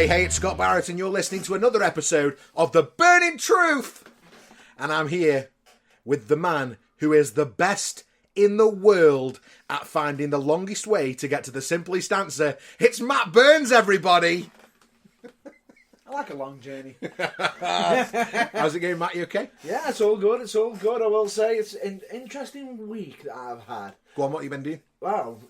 Hey, it's Scott Barrett and you're listening to another episode of The Burning Truth. And I'm here with the man who is the best in the world at finding the longest way to get to the simplest answer. It's Matt Burns, everybody. I like a long journey. How's it going, Matt? You okay? Yeah, it's all good. It's all good. I will say it's an interesting week that I've had. Go on, what you been doing? Well,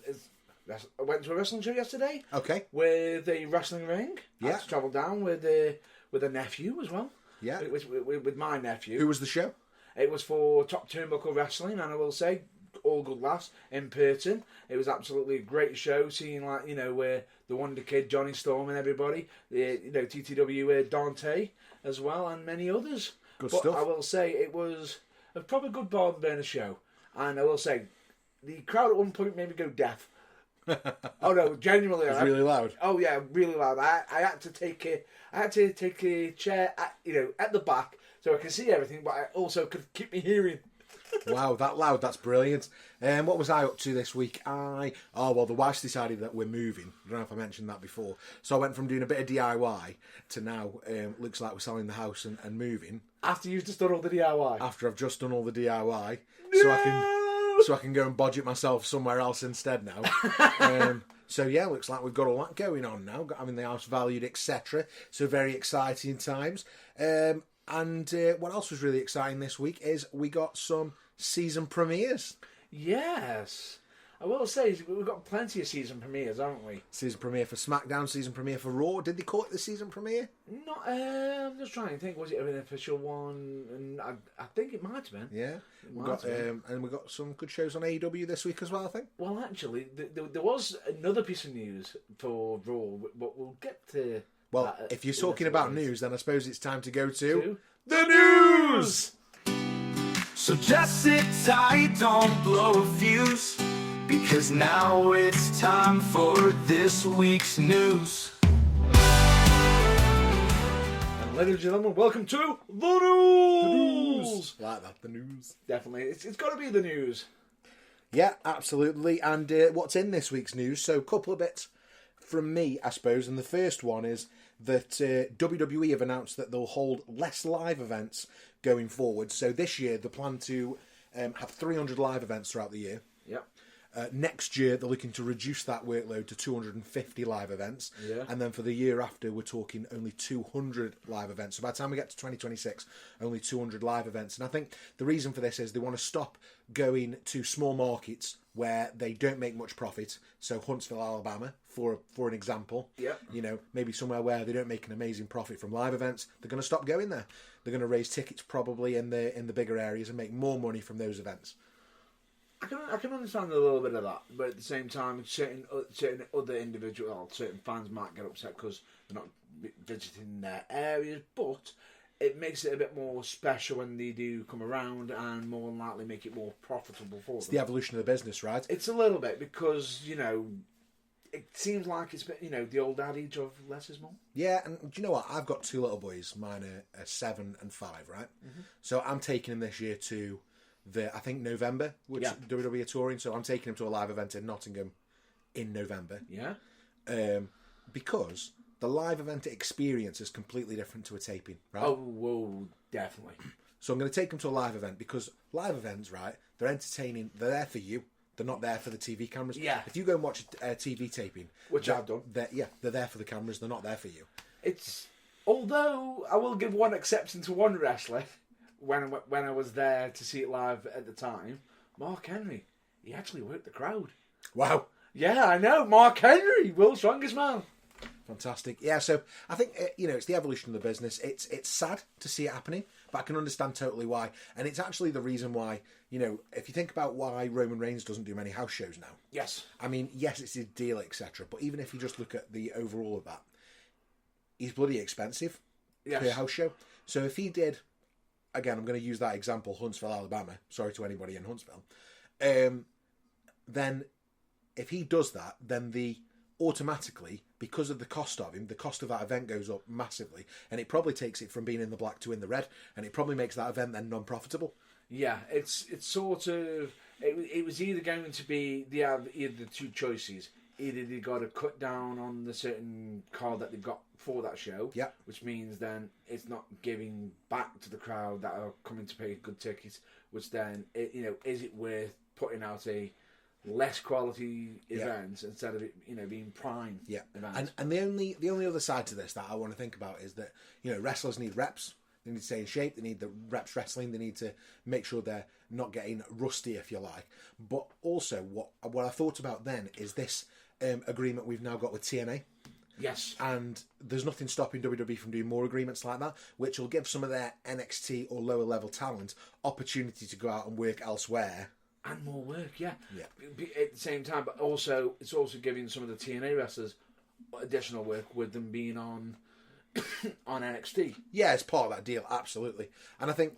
I went to a wrestling show yesterday. Okay. With a wrestling ring. Yeah. I had to travel down with a nephew as well. Yeah. With my nephew. Who was the show? It was for Top Turnbuckle Wrestling, and I will say, all good laughs in Purton. It was absolutely a great show, seeing where the Wonder Kid, Johnny Storm, and everybody, TTW Dante as well, and many others. Good but stuff. I will say it was a proper good barn burner show, and I will say the crowd at one point made me go deaf. Oh no, genuinely, It was really loud. Oh yeah, really loud. I had to take a chair at the back so I can see everything, but I also could keep me hearing. Wow, that loud, that's brilliant. What was I up to this week? The wife's decided that we're moving. I don't know if I mentioned that before. So I went from doing a bit of DIY to now, looks like we're selling the house and moving. After you've just done all the DIY? After I've just done all the DIY. No! So I can go and budget myself somewhere else instead now. So yeah, looks like we've got all that going on now. Got having the house valued, etc. So very exciting times. And what else was really exciting this week is we got some season premieres. Yes. I will say, we've got plenty of season premieres, haven't we? Season premiere for SmackDown, season premiere for Raw. Did they call it the season premiere? Not. I'm just trying to think. Was it an official one? And I think it might have been. Yeah. We got some good shows on AEW this week as well, I think. Well, actually, there was another piece of news for Raw, but we'll get to... Well, if you're talking about news, then I suppose it's time to go to... The news! So just sit tight, don't blow a fuse, because now it's time for this week's news. And ladies and gentlemen, welcome to The News! Like that, the news. Definitely. It's got to be the news. Yeah, absolutely. And what's in this week's news? So a couple of bits from me, I suppose. And the first one is that WWE have announced that they'll hold less live events going forward. So this year, they plan to have 300 live events throughout the year. Yep. Next year, they're looking to reduce that workload to 250 live events. Yeah. And then for the year after, we're talking only 200 live events. So by the time we get to 2026, only 200 live events. And I think the reason for this is they want to stop going to small markets where they don't make much profit. So Huntsville, Alabama, for an example. Yep. Maybe somewhere where they don't make an amazing profit from live events. They're going to stop going there. They're going to raise tickets probably in the bigger areas and make more money from those events. I can understand a little bit of that, but at the same time, certain other individuals, certain fans might get upset because they're not visiting their areas, but it makes it a bit more special when they do come around and more than likely make it more profitable for them. It's the evolution of the business, right? It's a little bit because, it seems like it's, the old adage of less is more. Yeah, and do you know what? I've got two little boys. Mine are 7 and 5, right? Mm-hmm. So I'm taking them this year to November, which WWE are touring. So I'm taking them to a live event in Nottingham in November. Yeah. Because the live event experience is completely different to a taping, right? Oh, whoa, definitely. So I'm going to take them to a live event because live events, right, they're entertaining. They're there for you. They're not there for the TV cameras. Yeah. If you go and watch a TV taping... Which I've done. They're there for the cameras. They're not there for you. Although, I will give one exception to one wrestler when I was there to see it live at the time. Mark Henry. He actually worked the crowd. Wow. Yeah, I know. Mark Henry, world's strongest man. Fantastic. Yeah, so I think, it's the evolution of the business. It's sad to see it happening, but I can understand totally why. And it's actually the reason why, if you think about why Roman Reigns doesn't do many house shows now. Yes. I mean, yes, it's his deal, etc. But even if you just look at the overall of that, he's bloody expensive per house show. So if he did, again, I'm going to use that example, Huntsville, Alabama. Sorry to anybody in Huntsville. Then if he does that, then automatically, because of the cost of him, the cost of that event goes up massively, and it probably takes it from being in the black to in the red, and it probably makes that event then non-profitable. Yeah, it's sort of... It was either going to be either the two choices, either they got to cut down on the certain card that they've got for that show, Yeah. which means then it's not giving back to the crowd that are coming to pay good tickets. Which then, is it worth putting out a less quality event instead of it, being prime events? And the only other side to this that I want to think about is that wrestlers need reps. They need to stay in shape. They need the reps wrestling. They need to make sure they're not getting rusty, if you like. But also, what I thought about then is this agreement we've now got with TNA. Yes. And there's nothing stopping WWE from doing more agreements like that, which will give some of their NXT or lower level talent opportunity to go out and work elsewhere. And more work, yeah. At the same time, but also it's also giving some of the TNA wrestlers additional work with them being on NXT. Yeah, it's part of that deal, absolutely. And I think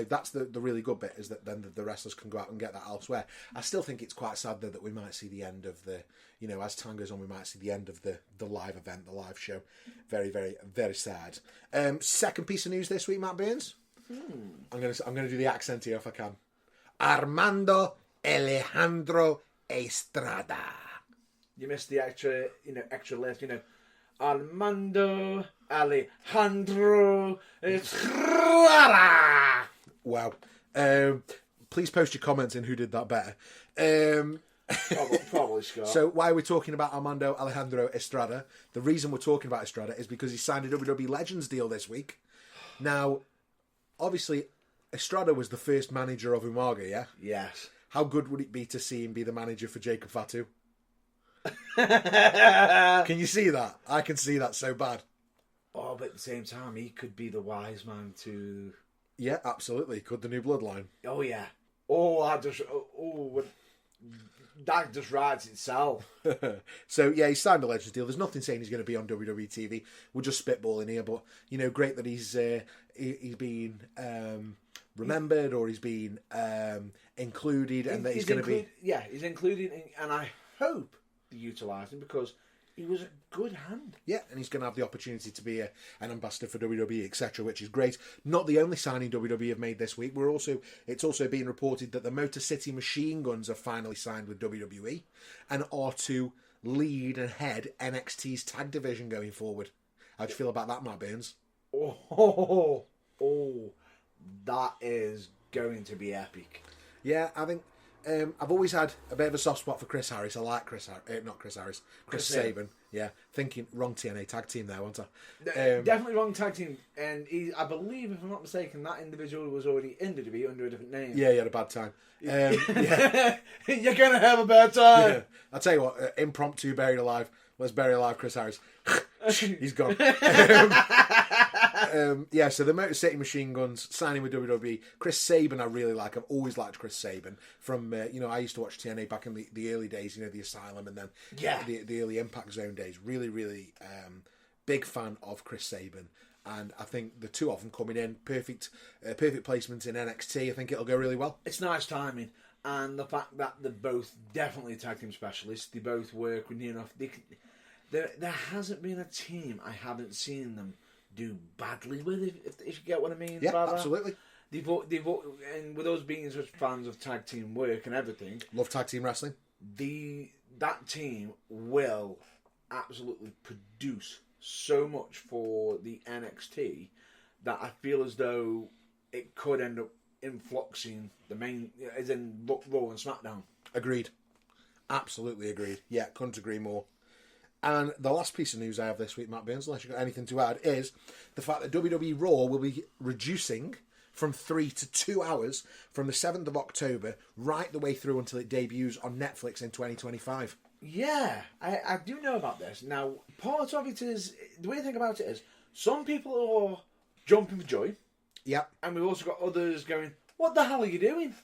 that's the really good bit, is that then the wrestlers can go out and get that elsewhere. I still think it's quite sad though that we might see the end of the as time goes on, we might see the end of the live event, the live show. Very, very, very sad. Second piece of news this week, Matt Burns. I'm gonna do the accent here if I can. Armando Alejandro Estrada. You missed the extra left, Armando Alejandro Estrada. Wow. Please post your comments in who did that better. Probably Scott. So why are we talking about Armando Alejandro Estrada? The reason we're talking about Estrada is because he signed a WWE Legends deal this week. Now, obviously, Estrada was the first manager of Umaga, yeah? Yes. How good would it be to see him be the manager for Jacob Fatu? Can you see that? I can see that so bad. Oh, but at the same time, he could be the wise man to... Yeah, absolutely. Could the new bloodline? Oh, yeah. Oh, that just writes itself. So, yeah, he signed a Legends deal. There's nothing saying he's going to be on WWE TV. We're just spitballing here, but, great that he's been remembered, or he's been included, and that he's going to be... Yeah, he's included, and I hope they utilise him, because he was a good hand. Yeah, and he's going to have the opportunity to be an ambassador for WWE, etc., which is great. Not the only signing WWE have made this week. It's also being reported that the Motor City Machine Guns have finally signed with WWE and are to lead and head NXT's tag division going forward. How do you feel about that, Matt Burns? Oh, that is going to be epic. Yeah, I think I've always had a bit of a soft spot for Chris Harris. I like Chris Sabin. Yeah, thinking wrong TNA tag team there, wasn't I? Definitely wrong tag team. And I believe, if I'm not mistaken, that individual was already in WWE under a different name. Yeah, he had a bad time. Yeah. You're going to have a bad time. Yeah. I'll tell you what, impromptu buried alive. Let's bury alive Chris Harris. He's gone. So the Motor City Machine Guns signing with WWE. Chris Sabin I really like. I've always liked Chris Sabin. From I used to watch TNA back in the early days, the Asylum, and then the early Impact Zone days. Really, really big fan of Chris Sabin. And I think the two of them coming in, perfect placement in NXT. I think it'll go really well. It's nice timing. And the fact that they're both definitely tag team specialists. They both work with near enough. There hasn't been a team I haven't seen them do badly with, if you get what I mean. Yeah, absolutely. They've and with us being such fans of tag team work and everything, love tag team wrestling. That team will absolutely produce so much for the NXT that I feel as though it could end up influxing the main, as in Raw and SmackDown. Agreed. Absolutely agreed. Yeah, couldn't agree more. And the last piece of news I have this week, Matt Burns, unless you've got anything to add, is the fact that WWE Raw will be reducing from 3 to 2 hours from the 7th of October right the way through until it debuts on Netflix in 2025. Yeah, I do know about this. Now, part of it is, the way I think about it is, some people are jumping for joy. Yeah. And we've also got others going, what the hell are you doing?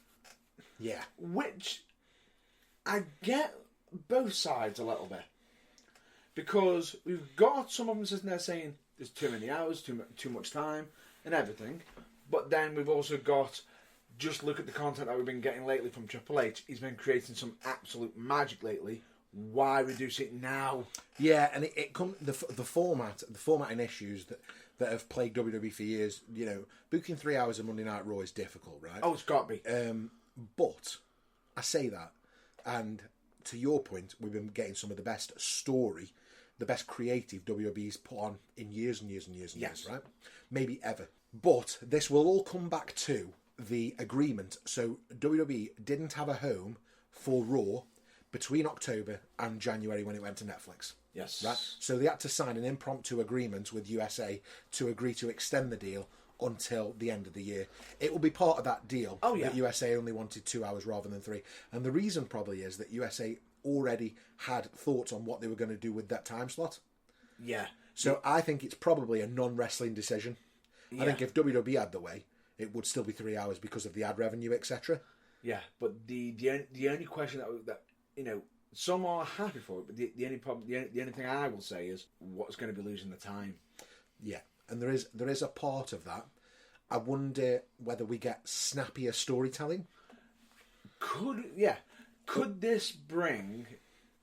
Yeah. Which, I get both sides a little bit. Because we've got some of them sitting there saying, there's too many hours, too much time, and everything. But then we've also got, just look at the content that we've been getting lately from Triple H. He's been creating some absolute magic lately. Why reduce it now? Yeah, and it comes the formatting issues that have plagued WWE for years. Booking 3 hours of Monday Night Raw is difficult, right? Oh, it's got to be. But I say that, and to your point, we've been getting some of the best story, the best creative WWE's put on in years and years and years and years, right? Maybe ever. But this will all come back to the agreement. So WWE didn't have a home for Raw between October and January when it went to Netflix. Yes. Right? So they had to sign an impromptu agreement with USA to agree to extend the deal until the end of the year. It will be part of that deal that USA only wanted 2 hours rather than 3. And the reason probably is that USA already had thoughts on what they were going to do with that time slot. Yeah. So I think it's probably a non-wrestling decision. I think if WWE had the way, it would still be 3 hours because of the ad revenue, etc. Yeah, but the only question that you know, some are happy for it, but the only problem, the only thing I will say is what's going to be losing the time. Yeah, and there is a part of that. I wonder whether we get snappier storytelling. Could this bring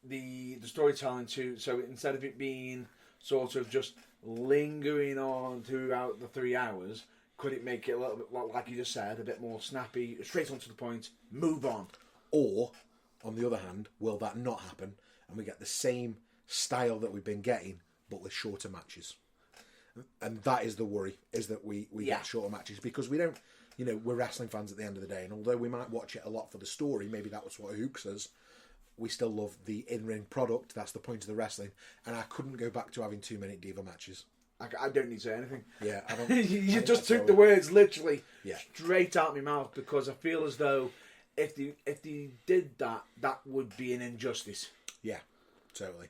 the storytelling to, so instead of it being sort of just lingering on throughout the 3 hours, could it make it a little bit, like you just said, a bit more snappy, straight on to the point, move on? Or, on the other hand, will that not happen and we get the same style that we've been getting but with shorter matches? And that is the worry, is that we get shorter matches because we don't, we're wrestling fans at the end of the day, and although we might watch it a lot for the story, maybe that was what hooks us, we still love the in-ring product. That's the point of the wrestling, and I couldn't go back to having 2-minute diva mathes. I don't need to say anything. Yeah, I don't. You just took the words literally straight out of my mouth, because I feel as though if they did that, that would be an injustice. Yeah, totally.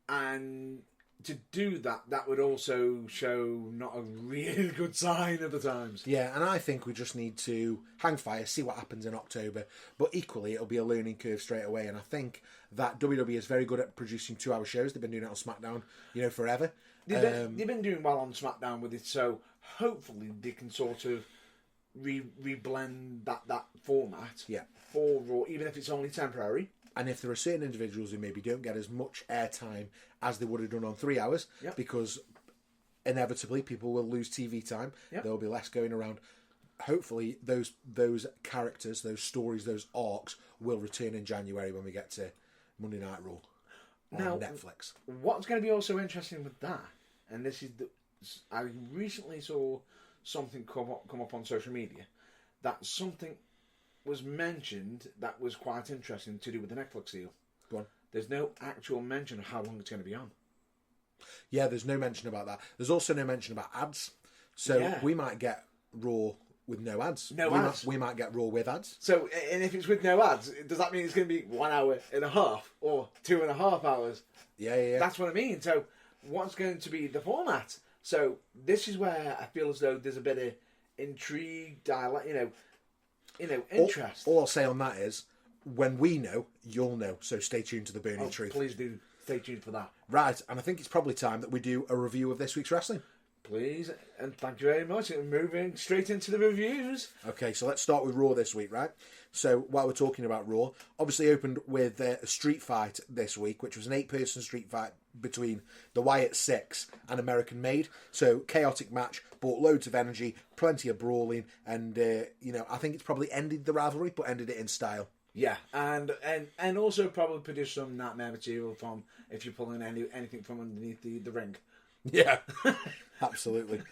And to do that, that would also show not a really good sign of the times. Yeah, and I think we just need to hang fire, see what happens in October. But equally, it'll be a learning curve straight away. And I think that WWE is very good at producing 2-hour shows. They've been doing it on SmackDown, forever. They've been doing well on SmackDown with it, so hopefully they can sort of reblend that format for Raw, even if it's only temporary. And if there are certain individuals who maybe don't get as much airtime as they would have done on 3 hours, because inevitably people will lose TV time, there will be less going around. Hopefully those characters, those stories, those arcs will return in January when we get to Monday Night Raw on Netflix. What's going to be also interesting with that, and this is I recently saw something come up on social media, that something was mentioned that was quite interesting to do with the Netflix deal. Go on. There's no actual mention of how long it's going to be on. Yeah, there's no mention about that. There's also no mention about ads. So we might get Raw with no ads. We might get Raw with ads. So, and if it's with no ads, does that mean it's going to be 1 hour and a half or 2.5 hours? Yeah. That's what I mean. So, what's going to be the format? So, this is where I feel as though there's a bit of intrigue, interest. All I'll say on that is, when we know, you'll know. So stay tuned to the Burning Truth. Please do stay tuned for that. Right, and I think it's probably time that we do a review of this week's wrestling. Please, and thank you very much. And moving straight into the reviews. Okay, so let's start with Raw this week, right? So while we're talking about Raw, obviously opened with a street fight this week, which was an 8-person street fight between the Wyatt Six and American Made. So chaotic match, brought loads of energy, plenty of brawling, and I think it's probably ended the rivalry, but ended it in style. Yeah, and also probably produced some nightmare material from if you're pulling anything from underneath the ring. Yeah, absolutely.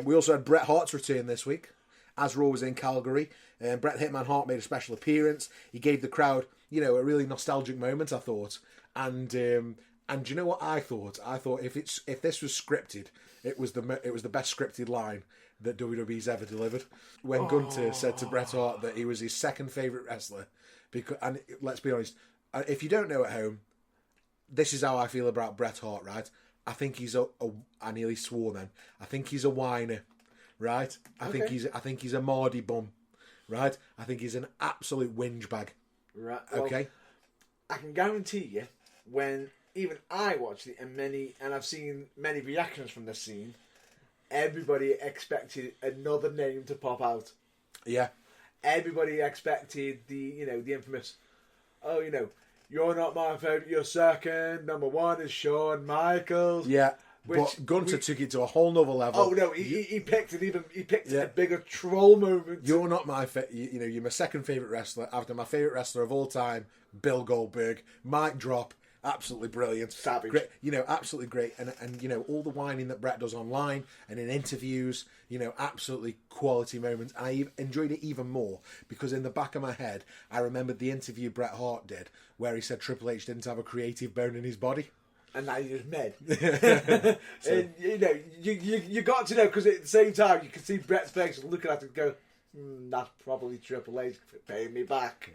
We also had Bret Hart's return this week, as Raw was in Calgary. Bret Hitman Hart made a special appearance. He gave the crowd, a really nostalgic moment, I thought. And do you know what I thought? I thought if this was scripted, it was the best scripted line that WWE's ever delivered. When Gunther said to Bret Hart that he was his second favourite wrestler, and let's be honest, if you don't know at home, this is how I feel about Bret Hart, right? I think he's I nearly swore then. I think he's a whiner, right? I think he's a Mardy bum, right? I think he's an absolute whinge bag. Right. Okay. Well, I can guarantee you, when even I watched it and I've seen many reactions from this scene, everybody expected another name to pop out. Yeah. Everybody expected the infamous, you're not my favourite, you're second, number one is Shawn Michaels. Yeah. But Gunter took it to a whole nother level. Oh no, he picked a bigger troll moment. You're not my you're my second favourite wrestler after my favourite wrestler of all time, Bill Goldberg. Mic drop, absolutely brilliant. Savage. Great, absolutely great. And all the whining that Bret does online and in interviews, absolutely quality moments. And I enjoyed it even more because in the back of my head, I remembered the interview Bret Hart did where he said Triple H didn't have a creative bone in his body. And now you're just mad. And you got to know, because at the same time you can see Bret's face looking at it and go, that's probably Triple H paying me back.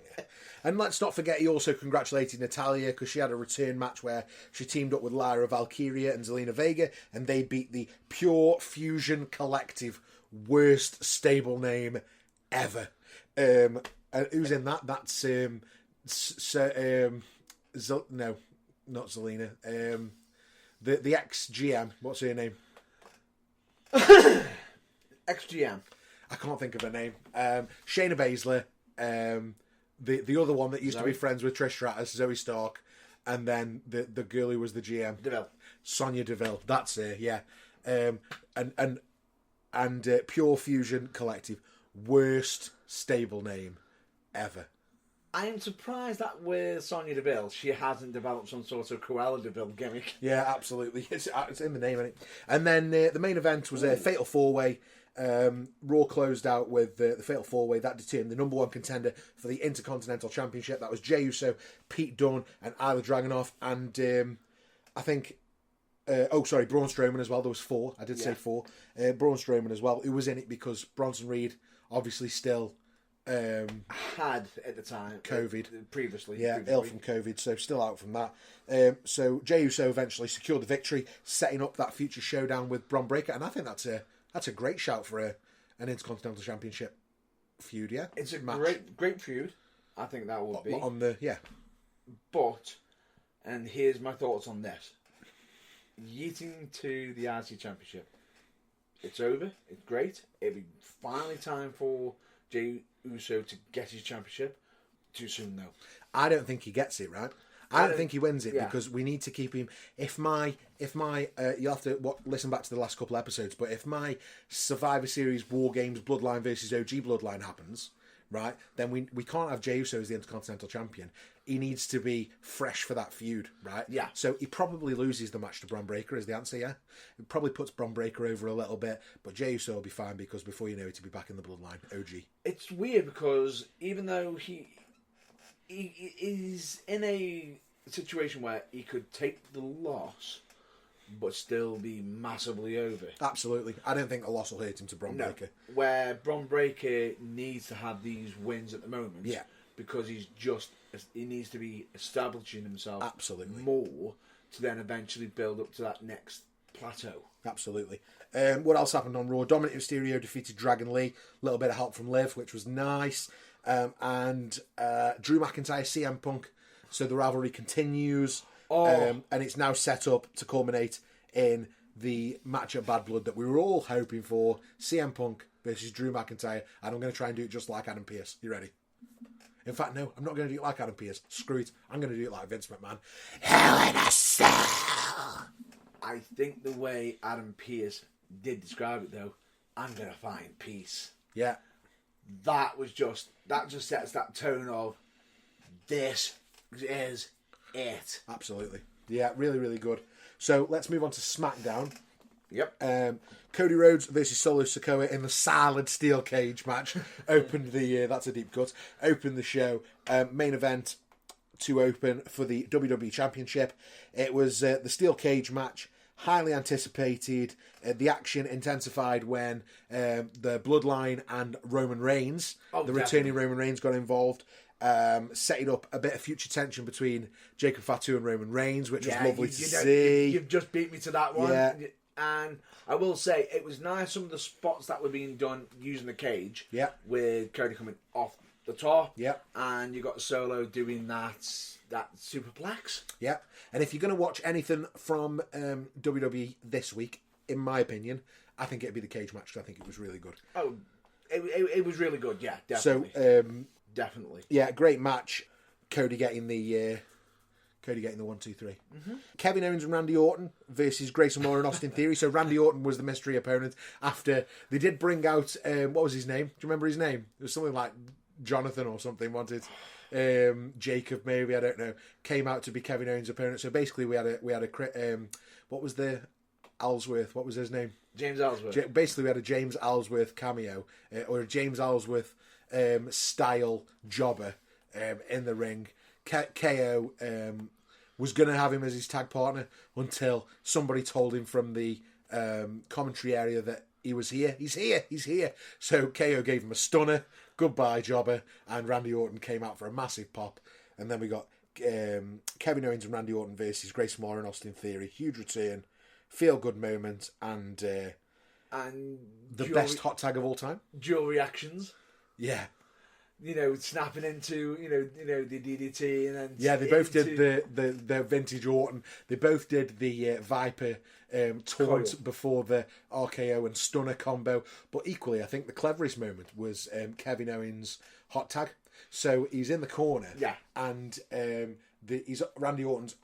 And let's not forget he also congratulated Natalya because she had a return match where she teamed up with Lyra Valkyria and Zelina Vega and they beat the Pure Fusion Collective, worst stable name ever. And who's in that? That's no, not Zelina. The ex-GM. What's her name? Ex-GM. I can't think of her name. Shayna Baszler. The other one that used to be friends with Trish Stratus, Zoe Stark, and then the girl who was the GM, Deville. Sonya Deville. That's her. Yeah. And Pure Fusion Collective, worst stable name ever. I am surprised that with Sonya Deville, she hasn't developed some sort of Cruella Deville gimmick. Yeah, absolutely. It's in the name, isn't it? And then the main event was a Fatal 4-Way. Raw closed out with the Fatal 4-Way. That determined the number one contender for the Intercontinental Championship. That was Jey Uso, Pete Dunne, and Ilya Dragunov. And I think... Braun Strowman as well. There was 4. I did say 4. Braun Strowman as well, who was in it because Bronson Reed obviously still... had at the time COVID previously, ill from COVID, so still out from that. So Jey Uso eventually secured the victory, setting up that future showdown with Bron Breakker, and I think that's a great shout for an Intercontinental Championship feud. Yeah, it's a great feud. I think that would be on the But, and here's my thoughts on this: Yeeting to the IC Championship. It's over. It's great. It'll be finally time for Jey Uso to get his championship. Too soon though. I don't think he gets it, right? I don't think he wins it because we need to keep him. If my you'll have to listen back to the last couple of episodes, but if my Survivor Series War Games Bloodline versus OG Bloodline happens, right, then we can't have Jey Uso as the Intercontinental Champion. He needs to be fresh for that feud, right? Yeah. So he probably loses the match to Bron Breakker is the answer, yeah? It probably puts Bron Breakker over a little bit, but Jey Uso will be fine because before you know it, he'll be back in the Bloodline, OG. It's weird because even though he is in a situation where he could take the loss but still be massively over. Absolutely. I don't think a loss will hurt him to Bron Breakker. Where Bron Breakker needs to have these wins at the moment. Yeah. Because he needs to be establishing himself absolutely more to then eventually build up to that next plateau. Absolutely. What else happened on Raw? Dominic Mysterio defeated Dragon Lee. A little bit of help from Liv, which was nice. And Drew McIntyre, CM Punk. So the rivalry continues. And it's now set up to culminate in the match at Bad Blood that we were all hoping for. CM Punk versus Drew McIntyre. And I'm going to try and do it just like Adam Pearce. You ready? In fact, no, I'm not going to do it like Adam Pearce. Screw it. I'm going to do it like Vince McMahon. Hell in a Cell! I think the way Adam Pearce did describe it, though, I'm going to find peace. Yeah. That just sets that tone of, this is it. Absolutely. Yeah, really, really good. So let's move on to SmackDown. Yep. Cody Rhodes versus Solo Sikoa in the solid steel cage match opened the that's a deep cut. Opened the show. Main event to open for the WWE Championship. It was the steel cage match, highly anticipated. The action intensified when the Bloodline and Roman Reigns, returning Roman Reigns, got involved. Setting up a bit of future tension between Jacob Fatu and Roman Reigns, which was lovely to see. You've just beat me to that one. Yeah. And I will say, it was nice some of the spots that were being done using the cage. Yeah. With Cody coming off the top. Yeah. And you got Solo doing that superplex. Yeah. And if you're going to watch anything from WWE this week, in my opinion, I think it'd be the cage match because I think it was really good. Oh, it was really good, yeah, definitely. So, definitely. Yeah, great match. Cody getting the Cody getting the 1, 2, 3. Kevin Owens and Randy Orton versus Grayson Waller and Austin Theory. So Randy Orton was the mystery opponent after they did bring out, what was his name? Do you remember his name? It was something like Jonathan or something, wanted Jacob maybe, I don't know. Came out to be Kevin Owens' opponent. So basically we had a what was the Ellsworth? What was his name? James Ellsworth. Basically we had a James Ellsworth cameo, or a James Ellsworth style jobber in the ring. KO was going to have him as his tag partner until somebody told him from the commentary area that he was here. He's here. So KO gave him a stunner. Goodbye, jobber. And Randy Orton came out for a massive pop. And then we got Kevin Owens and Randy Orton versus Grayson Waller and Austin Theory. Huge return. Feel good moment. And the best hot tag of all time. Dual reactions. Yeah. Snapping into, the DDT and then... Yeah, they both did the vintage Orton. They both did the Viper taunt before the RKO and Stunner combo. But equally, I think the cleverest moment was Kevin Owens' hot tag. So he's in the corner. Yeah. And he's Randy Orton's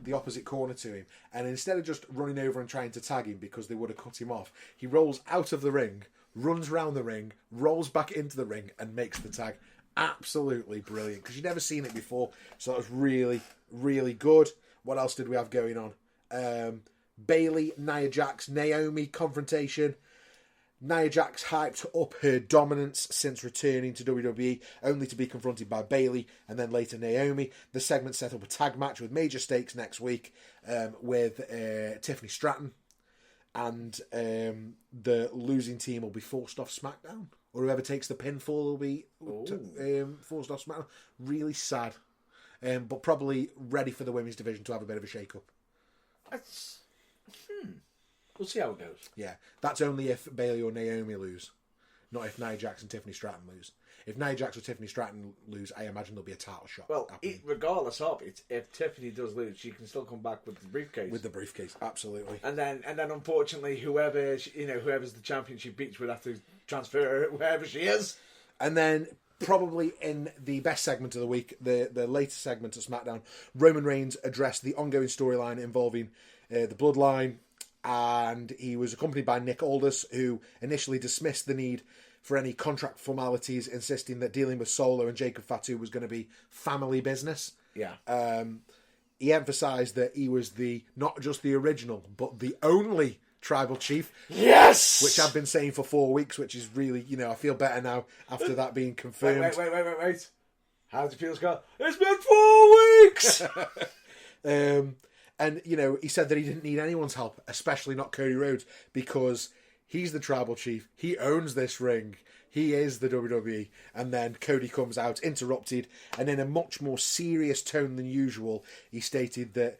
the opposite corner to him. And instead of just running over and trying to tag him because they would have cut him off, he rolls out of the ring, runs round the ring, rolls back into the ring, and makes the tag. Absolutely brilliant, because you've never seen it before. So that was really, really good. What else did we have going on? Bayley, Nia Jax, Naomi confrontation. Nia Jax hyped up her dominance since returning to WWE, only to be confronted by Bayley and then later Naomi. The segment set up a tag match with major stakes next week with Tiffany Stratton. And the losing team will be forced off SmackDown. Or whoever takes the pinfall will be forced off SmackDown. Really sad. But probably ready for the women's division to have a bit of a shake-up. We'll see how it goes. Yeah, that's only if Bayley or Naomi lose. Not if Nia Jax and Tiffany Stratton lose. If Nia Jax or Tiffany Stratton lose, I imagine there'll be a title shot. Well, regardless of it, if Tiffany does lose, she can still come back with the briefcase. With the briefcase, absolutely. And then unfortunately, whoever's the champion she beats would have to transfer her wherever she is. And then probably in the best segment of the week, the latest segment of SmackDown, Roman Reigns addressed the ongoing storyline involving the Bloodline, and he was accompanied by Nick Aldis, who initially dismissed the need for any contract formalities, insisting that dealing with Solo and Jacob Fatu was going to be family business. Yeah. He emphasised that he was not just the original, but the only tribal chief. Yes! Which I've been saying for 4 weeks, which is really, I feel better now after that being confirmed. Wait. How does it feel, Scott? It's been 4 weeks! And, he said that he didn't need anyone's help, especially not Cody Rhodes, because he's the tribal chief. He owns this ring. He is the WWE. And then Cody comes out, interrupted, and in a much more serious tone than usual, he stated that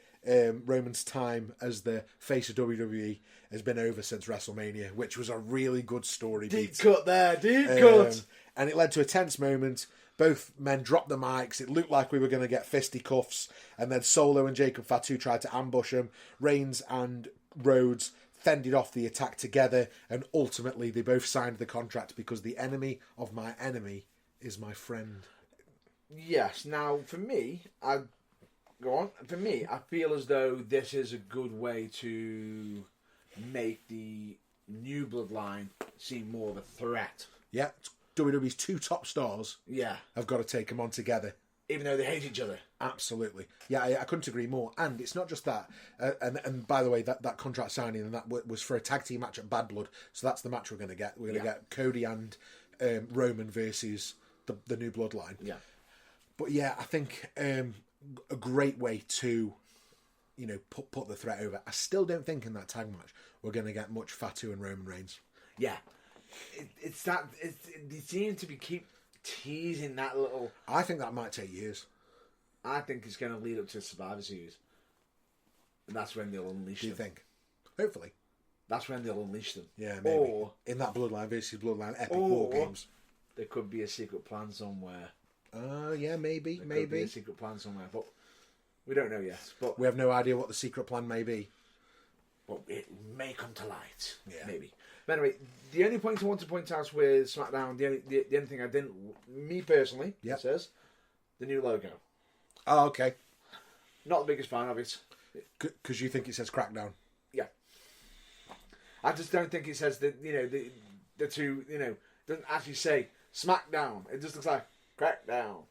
Roman's time as the face of WWE has been over since WrestleMania, which was a really good story. Deep cut. And it led to a tense moment. Both men dropped the mics. It looked like we were going to get fisticuffs. And then Solo and Jacob Fatu tried to ambush him. Reigns and Rhodes fended off the attack together. And ultimately, they both signed the contract because the enemy of my enemy is my friend. Yes. Now, for me, I feel as though this is a good way to make the new bloodline seem more of a threat. Yeah. WWE's two top stars have got to take them on together. Even though they hate each other. Absolutely. Yeah, I couldn't agree more. And it's not just that. And by the way, that contract signing and that was for a tag team match at Bad Blood. So that's the match we're going to get. We're going to get Cody and Roman versus the new bloodline. Yeah. But yeah, I think a great way to, put the threat over. I still don't think in that tag match we're going to get much Fatu and Roman Reigns. Yeah. They seem to keep teasing that little... I think that might take years. I think it's going to lead up to Survivor Series. And that's when they'll unleash them. Do you think? Hopefully. That's when they'll unleash them. Yeah, maybe. Or, in that Bloodline versus Bloodline Epic War Games. There could be a secret plan somewhere. Yeah, maybe. There could be a secret plan somewhere, but we don't know yet. But we have no idea what the secret plan may be. But it may come to light. Yeah. Maybe. But anyway, the only point I want to point out with SmackDown, the only thing I didn't, me personally, says, the new logo. Oh, okay. Not the biggest fan of it. Because you think it says Crackdown. Yeah. I just don't think it says that, the two, doesn't actually say SmackDown. It just looks like Crackdown.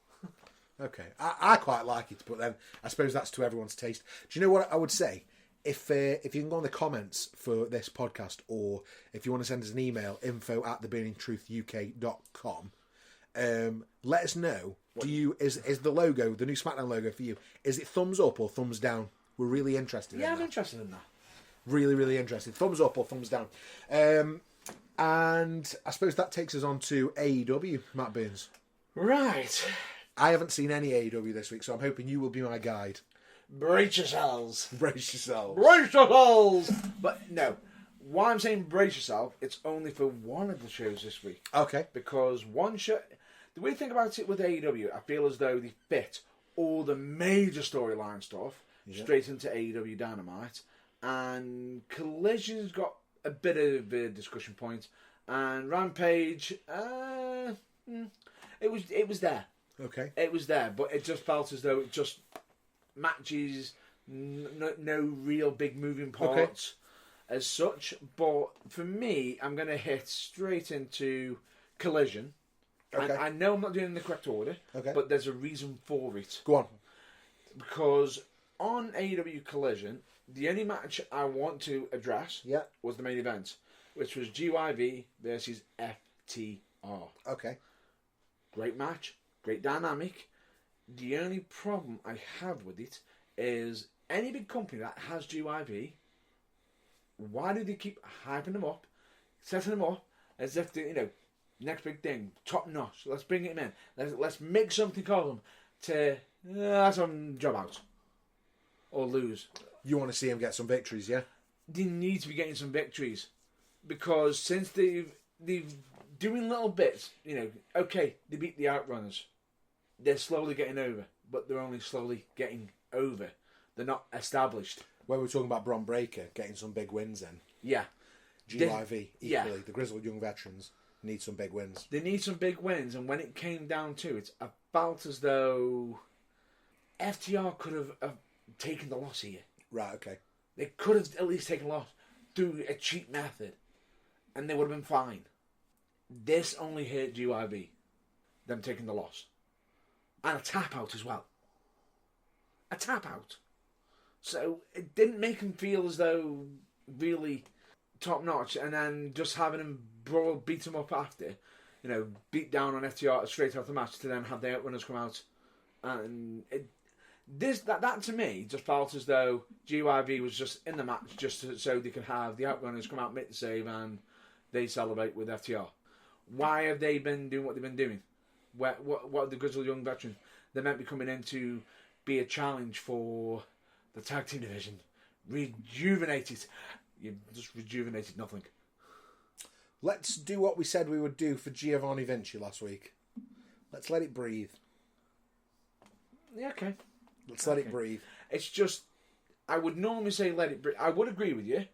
Okay. I quite like it, but then I suppose that's to everyone's taste. Do you know what I would say? If you can go on the comments for this podcast, or if you want to send us an email, info@theburningtruthuk.com, let us know. Is the logo, the new SmackDown logo for you, is it thumbs up or thumbs down? We're really interested in that. Yeah, I'm interested in that. Really, really interested. Thumbs up or thumbs down. And I suppose that takes us on to AEW, Matt Burns. Right. I haven't seen any AEW this week, so I'm hoping you will be my guide. Brace yourselves. Brace yourselves. Brace yourselves! But no, why I'm saying brace yourself, it's only for one of the shows this week. Okay. Because one show... The weird thing about it with AEW, I feel as though they fit all the major storyline stuff straight into AEW Dynamite. And Collision's got a bit of a discussion point. And Rampage, it was there. Okay. It was there, but it just felt as though it just matches, no real big moving parts as such. But for me, I'm going to hit straight into Collision. Okay. I know I'm not doing it in the correct order, but there's a reason for it. Go on. Because on AEW Collision, the only match I want to address was the main event, which was GYV versus FTR. Okay. Great match, great dynamic. The only problem I have with it is any big company that has GYV, why do they keep hyping them up, setting them up as if they, next big thing, top notch. Let's bring him in. Let's make something of them to that's on job out or lose. You want to see him get some victories, yeah? They need to be getting some victories because since they've doing little bits, okay, they beat the Outrunners. They're slowly getting over, but they're only slowly getting over. They're not established. When we're talking about Bron Breakker getting some big wins then. Yeah. GYV, equally. The Grizzled Young Veterans need some big wins. They need some big wins, and when it came down to it, I felt as though FTR could have taken the loss here. Right, okay. They could have at least taken a loss through a cheap method, and they would have been fine. This only hurt GYV, them taking the loss. And a tap out as well. A tap out. So it didn't make him feel as though really top notch, and then just having him beat him up after, beat down on FTR straight after the match to then have the Outrunners come out. And that to me just felt as though GYV was just in the match just so they could have the Outrunners come out, make the save, and they celebrate with FTR. Why have they been doing what they've been doing? What are the Grizzled Young Veterans? They're meant to be coming in to be a challenge for the tag team division. Rejuvenated. You've just rejuvenated nothing. Let's do what we said we would do for Giovanni Vinci last week. Let's let it breathe. Yeah, okay. Let's let it breathe. It's just, I would normally say let it breathe. I would agree with you.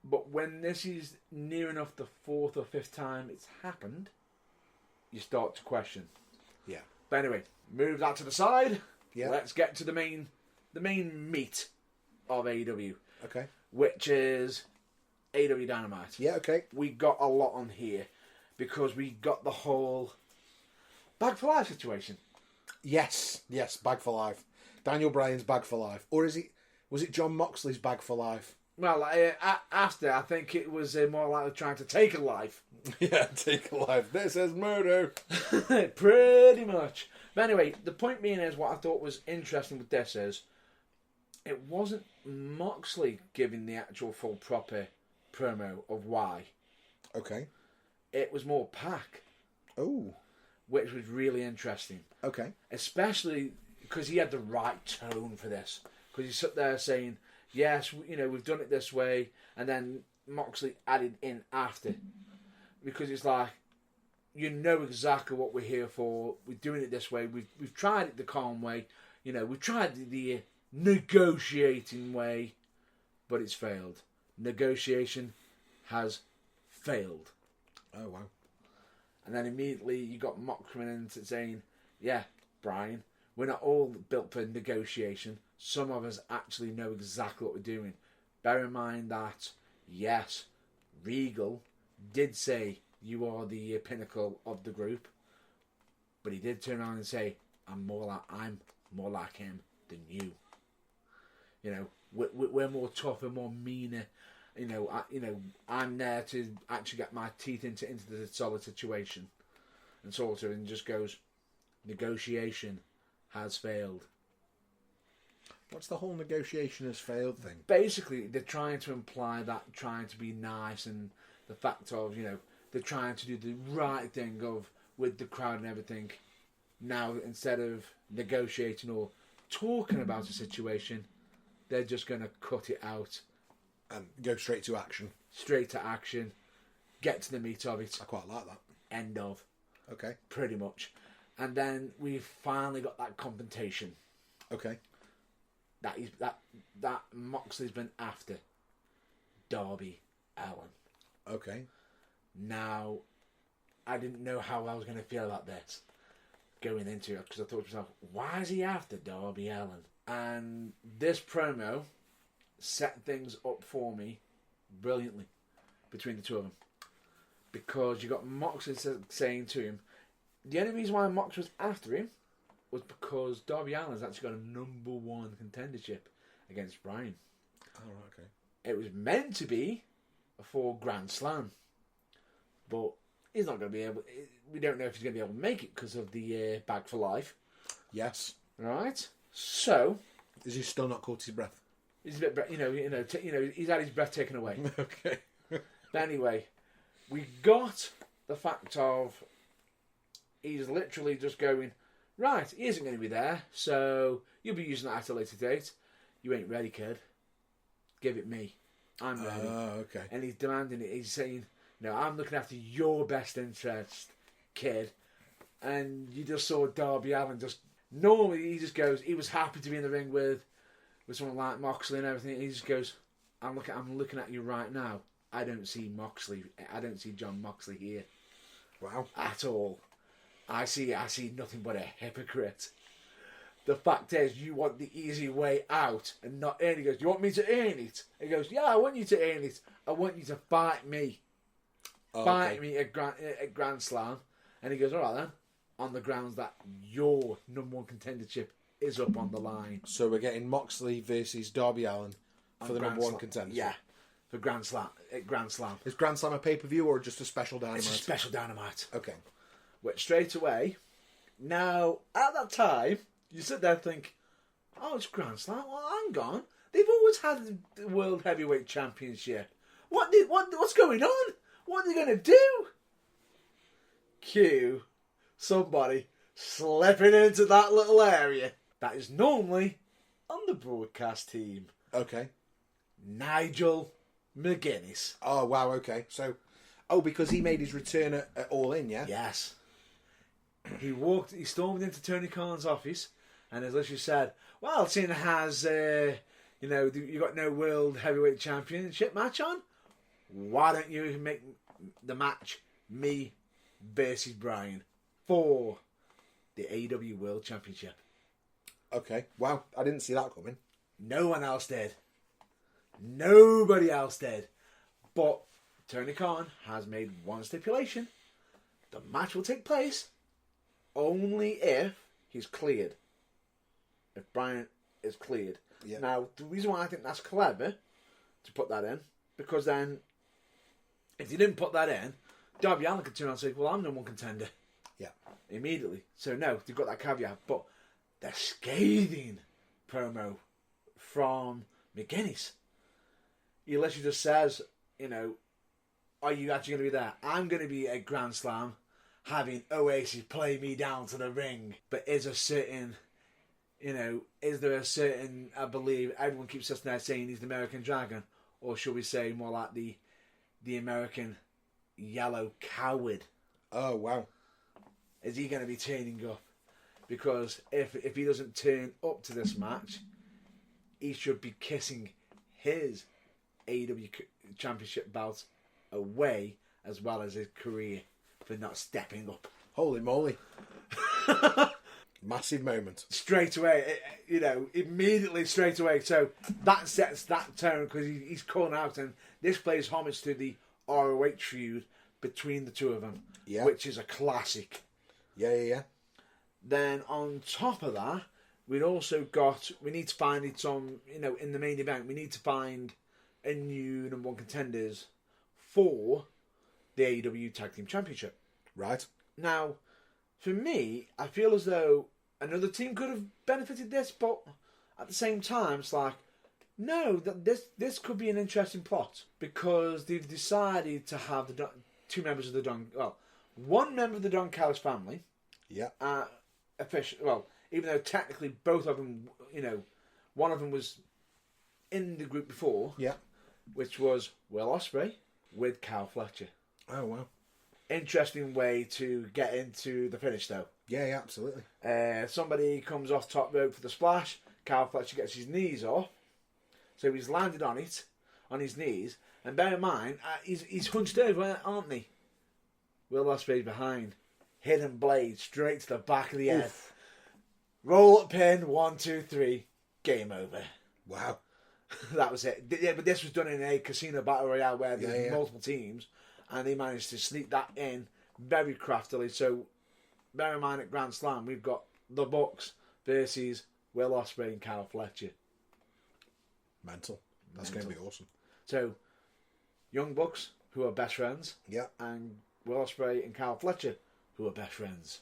But when this is near enough the fourth or fifth time it's happened, you start to question. Yeah. But anyway, move that to the side. Yeah. Let's get to the main meat of AEW. Okay. Which is AEW Dynamite. Yeah, okay. We got a lot on here because we got the whole Bag for Life situation. Yes, Bag for Life. Daniel Bryan's Bag for Life. Or was it Jon Moxley's Bag for Life? Well, after, I think it was more likely trying to take a life. Yeah, take a life. This is murder. Pretty much. But anyway, the point being is what I thought was interesting with this is it wasn't Moxley giving the actual full proper promo of why. Okay. It was more Pac. Oh. Which was really interesting. Okay. Especially because he had the right tone for this. Because he sat there saying, yes, we've done it this way. And then Moxley added in after. Because it's like, you know exactly what we're here for. We're doing it this way. We've tried it the calm way. We've tried the negotiating way. But it's failed. Negotiation has failed. Oh, wow. And then immediately you got Mox coming in saying, yeah, Bryan, we're not all built for negotiation. some of us actually know exactly what we're doing. Bear in mind that, yes, Regal did say you are the pinnacle of the group, but he did turn around and say, I'm more like him than you. You know, we're more tough and more meaner. I'm there to actually get my teeth into the solid situation, and sort of, and just goes, negotiation has failed. What's the whole negotiation has failed thing? Basically, they're trying to imply that trying to be nice, and the fact of, they're trying to do the right thing with the crowd and everything. Now, instead of negotiating or talking about a situation, they're just going to cut it out. And go straight to action. Straight to action. Get to the meat of it. I quite like that. End of. Okay. Pretty much. And then we finally got that confrontation. Okay. That Moxley's been after Darby Allin. Okay. Now, I didn't know how I was going to feel about this going into it, because I thought to myself, why is he after Darby Allin? And this promo set things up for me brilliantly between the two of them, because you got Moxley saying to him, the only reason why Mox was after him was because Darby Allin's actually got a number one contendership against Bryan. Oh, right, okay. It was meant to be for Grand Slam, but he's not going to be able. We don't know if he's going to be able to make it because of the bag for life. Yes. Right. So, is he still not caught his breath? He's a bit, he's had his breath taken away. Okay. But anyway, we got the fact of he's literally just going, right, he isn't going to be there, so you'll be using that at a later date. You ain't ready, kid. Give it me. I'm ready. Oh, okay. And he's demanding it. He's saying, no, I'm looking after your best interest, kid. And you just saw Darby Allin just... Normally, he just goes... He was happy to be in the ring with someone like Moxley and everything. And he just goes, I'm looking at you right now. I don't see Moxley. I don't see Jon Moxley here. Wow. At all. I see nothing but a hypocrite. The fact is, you want the easy way out and not earn it. He goes, you want me to earn it? He goes, yeah, I want you to earn it. I want you to fight me. Fight me at Grand Slam. And he goes, all right then. On the grounds that your number one contendership is up on the line. So we're getting Moxley versus Darby Allin for the number one contendership. Yeah, for Grand Slam. At Grand Slam. Is Grand Slam a pay-per-view or just a special Dynamite? It's a special Dynamite. Okay. Which straight away, now, at that time, you sit there and think, oh, it's Grand Slam. Well, hang on. They've always had the World Heavyweight Championship. What's going on? What are they going to do? Cue somebody slipping into that little area that is normally on the broadcast team. Okay. Nigel McGuinness. Oh, wow, okay. So, because he made his return at All In, yeah? Yes. He stormed into Tony Khan's office and as literally said, well, seeing has, you got no World Heavyweight Championship match on, why don't you make the match me versus Bryan for the AEW World Championship? Okay. Wow, I didn't see that coming. No one else did. Nobody else did. But Tony Khan has made one stipulation. The match will take place only if he's cleared. If Bryan is cleared. Yeah. Now, the reason why I think that's clever to put that in, because then, if you didn't put that in, Darby Allin could turn around and say, well, I'm number one contender. Yeah. Immediately. So, no, they've got that caveat. But the scathing promo from McGuinness. He literally just says, are you actually going to be there? I'm going to be at Grand Slam having Oasis play me down to the ring. But is there a certain, I believe, everyone keeps sitting there saying he's the American Dragon, or should we say more like the American Yellow Coward? Oh, wow. Is he going to be turning up? Because if he doesn't turn up to this match, he should be kissing his AEW Championship belt away, as well as his career, for not stepping up. Holy moly. Massive moment. Straight away, immediately straight away. So that sets that tone because he's calling out, and this plays homage to the ROH feud between the two of them, which is a classic. Yeah. Then on top of that, we need to find it on, in the main event, we need to find a new number one contenders for the AEW Tag Team Championship. Right. Now, for me, I feel as though another team could have benefited this, but at the same time, it's like, no, this could be an interesting plot because they've decided to have two members of the one member of the Don Callis family. Yeah. Even though technically both of them, one of them was in the group before. Yeah. Which was Will Ospreay with Kyle Fletcher. Oh, wow. Interesting way to get into the finish, though. Yeah, absolutely. Somebody comes off top rope for the splash. Kyle Fletcher gets his knees off. So he's landed on his knees. And bear in mind, he's hunched over, aren't they? Will Ospreay's behind. Hidden blade straight to the back of the head. Oof. Roll up pin, 1, 2, 3. Game over. Wow. That was it. Yeah, but this was done in a casino battle royale where there were multiple teams, and they managed to sneak that in very craftily. So, bear in mind at Grand Slam, we've got the Bucks versus Will Ospreay and Kyle Fletcher. Mental. That's going to be awesome. So, Young Bucks, who are best friends, and Will Ospreay and Kyle Fletcher, who are best friends.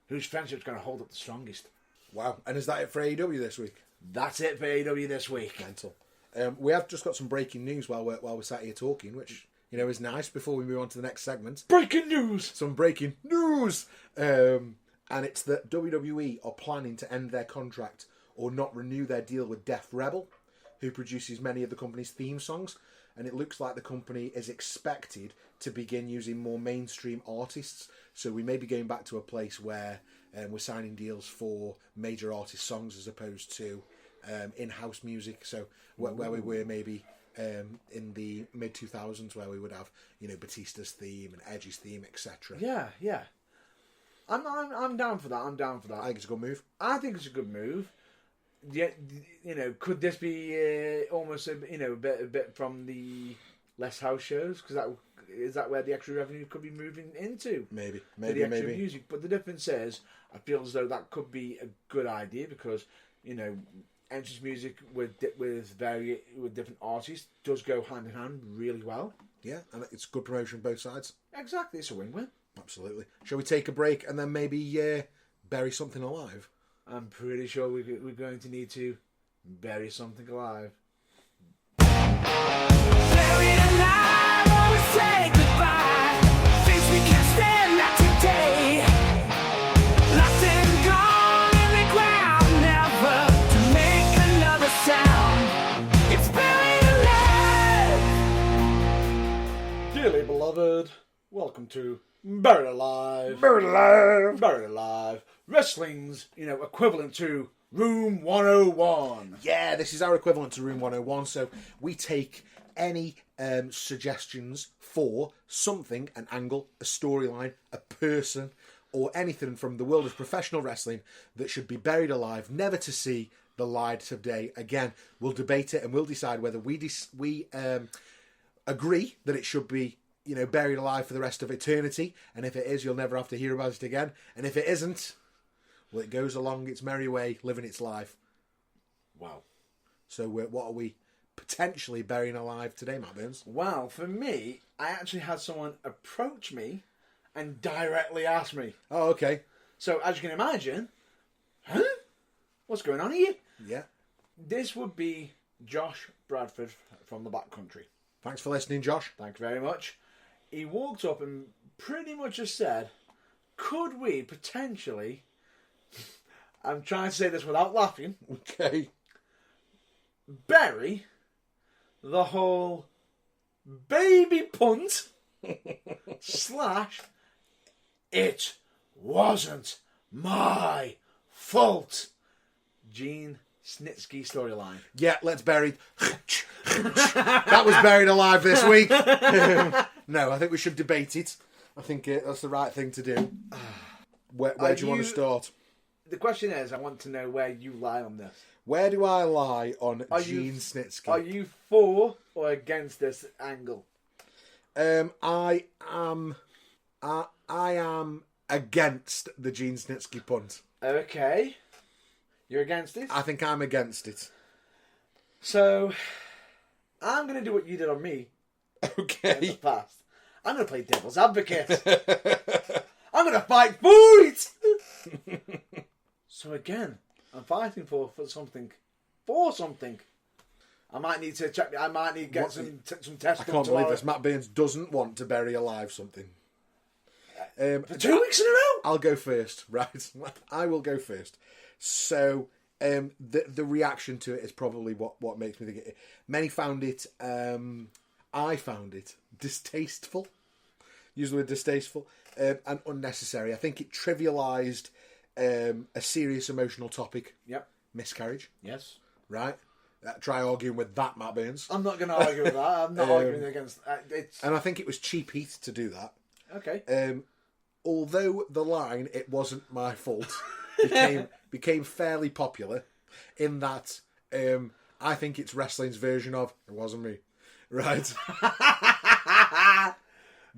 Whose friendship's going to hold up the strongest? Wow. And is that it for AEW this week? That's it for AEW this week. Mental. We have just got some breaking news while we're sat here talking, which is nice before we move on to the next segment. Breaking news. Some breaking news, and it's that WWE are planning to end their contract or not renew their deal with Def Rebel, who produces many of the company's theme songs. And it looks like the company is expected to begin using more mainstream artists. So we may be going back to a place where we're signing deals for major artist songs as opposed to in-house music. So where we were maybe in the mid-2000s where we would have, Batista's theme and Edge's theme, etc. Yeah. I'm down for that. I think it's a good move. I think it's a good move. Yeah, could this be almost a bit from the less house shows? Because is that where the extra revenue could be moving into? Maybe the extra music. But the difference is, I feel as though that could be a good idea because entrance music with different artists does go hand in hand really well. Yeah, and it's good promotion both sides. Exactly, it's a win-win. Absolutely. Shall we take a break and then maybe bury something alive? I'm pretty sure we're going to need to bury something alive. Buried alive, always say goodbye. Things we can't stand not today. Locked and gone in the ground, never to make another sound. It's buried alive. Dearly beloved, welcome to Buried Alive. Buried alive. Buried Alive. Wrestling's, equivalent to Room 101. Yeah, this is our equivalent to Room 101. So we take any suggestions for something, an angle, a storyline, a person, or anything from the world of professional wrestling that should be buried alive, never to see the light of day again. We'll debate it and we'll decide whether we agree that it should be buried alive for the rest of eternity. And if it is, you'll never have to hear about it again. And if it isn't, well, it goes along its merry way, living its life. Wow. So what are we potentially burying alive today, Matt Burns? Well, for me, I actually had someone approach me and directly ask me. Oh, okay. So, as you can imagine, what's going on here? Yeah. This would be Josh Bradford from the backcountry. Thanks for listening, Josh. Thank you very much. He walked up and pretty much just said, could we potentially, I'm trying to say this without laughing, Okay. bury the whole baby punt / it wasn't my fault Gene Snitsky storyline. Yeah, let's bury... That was buried alive this week. No, I think we should debate it. I think that's the right thing to do. Where do you want to start? the question is, I want to know where you lie on this. Where do I lie on Gene Snitsky? Are you for or against this angle? I am against the Gene Snitsky punt. Okay. You're against it? I think I'm against it. So, I'm going to do what you did on me in the Okay. past. I'm going to play devil's advocate. I'm going to fight for it! So again, I'm fighting for something. For something. I might need to check. I might need to get some tests. I can't believe this. Matt Burns doesn't want to bury alive something. For 2 weeks in a row? I'll go first, right? I will go first. So, the reaction to it is probably what makes me think it. Many found it. I found it distasteful. Use the word distasteful and unnecessary. I think it trivialised a serious emotional topic. Yep. Miscarriage. Yes. Right. Try arguing with that, Matt Burns. I'm not going to argue with that. I'm not arguing against it's. And I think it was cheap heat to do that. Okay. Although the line "it wasn't my fault" became fairly popular, in that I think it's wrestling's version of "it wasn't me," right?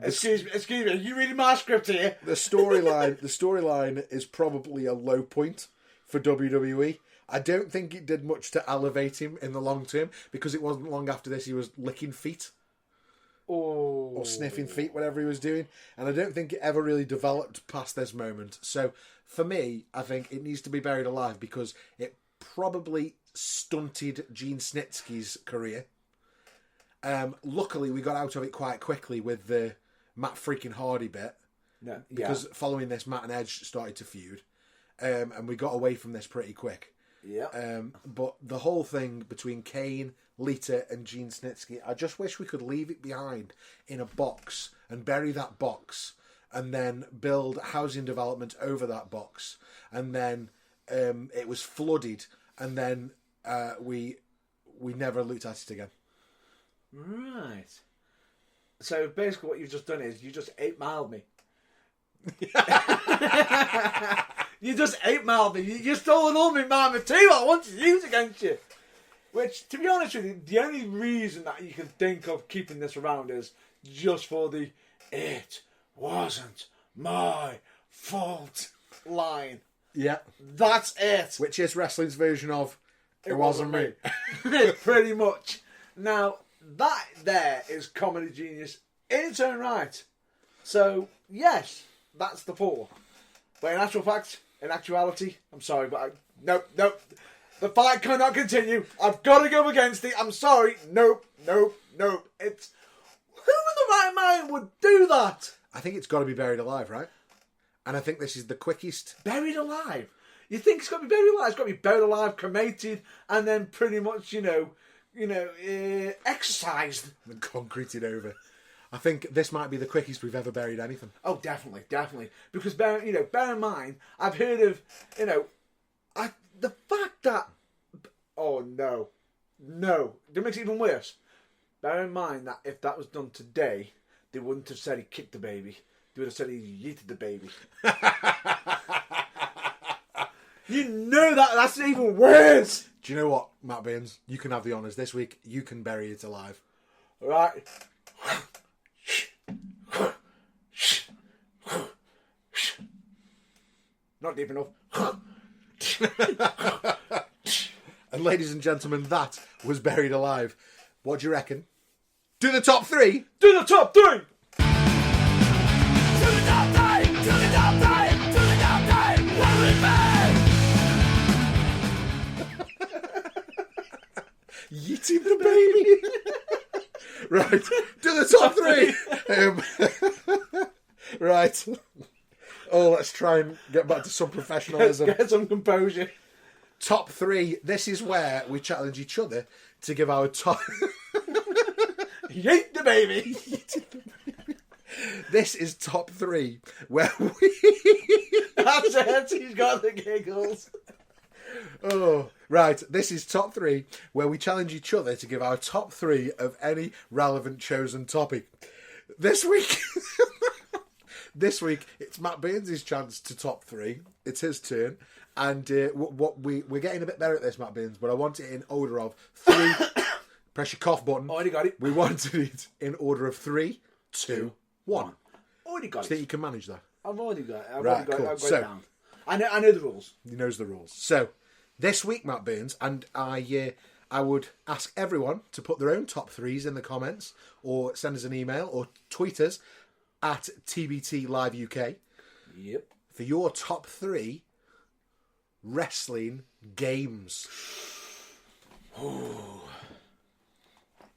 Excuse me. Are you reading my script here? The storyline is probably a low point for WWE. I don't think it did much to elevate him in the long term, because it wasn't long after this he was licking feet. Or sniffing feet, whatever he was doing. And I don't think it ever really developed past this moment. So, for me, I think it needs to be buried alive, because it probably stunted Gene Snitsky's career. Luckily, we got out of it quite quickly with the Matt freaking Hardy bit. No, because following this, Matt and Edge started to feud. And we got away from this pretty quick. Yeah. But the whole thing between Kane, Lita and Gene Snitsky, I just wish we could leave it behind in a box and bury that box and then build housing development over that box. And then it was flooded, and then we never looked at it again. Right. So basically what you've just done is you just 8-miled me. You just 8-miled me. You stole an all my material I wanted to use against you. Which, to be honest with you, the only reason that you can think of keeping this around is just for the "it wasn't my fault" line. Yeah. That's it. Which is wrestling's version of "it wasn't me." Pretty much. Now, that there is comedy genius in its own right. So, yes, that's the 4. But in actuality, I'm sorry, but nope. The fight cannot continue. I've got to go against it. I'm sorry. Nope. It's... Who in the right mind would do that? I think it's got to be buried alive, right? And I think this is the quickest. Buried alive? You think it's got to be buried alive? It's got to be buried alive, cremated, and then pretty much, exercised. And concreted over. I think this might be the quickest we've ever buried anything. Oh, definitely. Because bear in mind, I've heard of, the fact that, oh no, that makes it even worse. Bear in mind that if that was done today, they wouldn't have said he kicked the baby. They would have said he yeeted the baby. You know that's even worse. Do you know what, Matt Burns? You can have the honours this week. You can bury it alive. Right. Not deep enough. And ladies and gentlemen, that was buried alive. What do you reckon? Do the top 3! Do the top 3! To the top 3! To the top 3! To the top 3! What do we Yeeting the baby! Right, do the top 3! Right. Oh, let's try and get back to some professionalism. Get some composure. Top 3. This is where we challenge each other to give our top... Yeet the baby! This is top 3, where we... That's it, he's got the giggles. Oh, right. This is top 3, where we challenge each other to give our top 3 of any relevant chosen topic. This week... This week, it's Matt Burns' chance to top 3. It's his turn. And we're getting a bit better at this, Matt Burns, but I want it in order of 3. Press your cough button. Already got it. We wanted it in order of 3, 2, 1. Already got Do you think you can manage that? I've already got it. I've Right, already got cool. it. I've got So- it down. I know the rules. He knows the rules. So, this week, Matt Burns, and I would ask everyone to put their own top 3s in the comments, or send us an email, or tweet us at TBT Live UK Yep. for your top 3 wrestling games.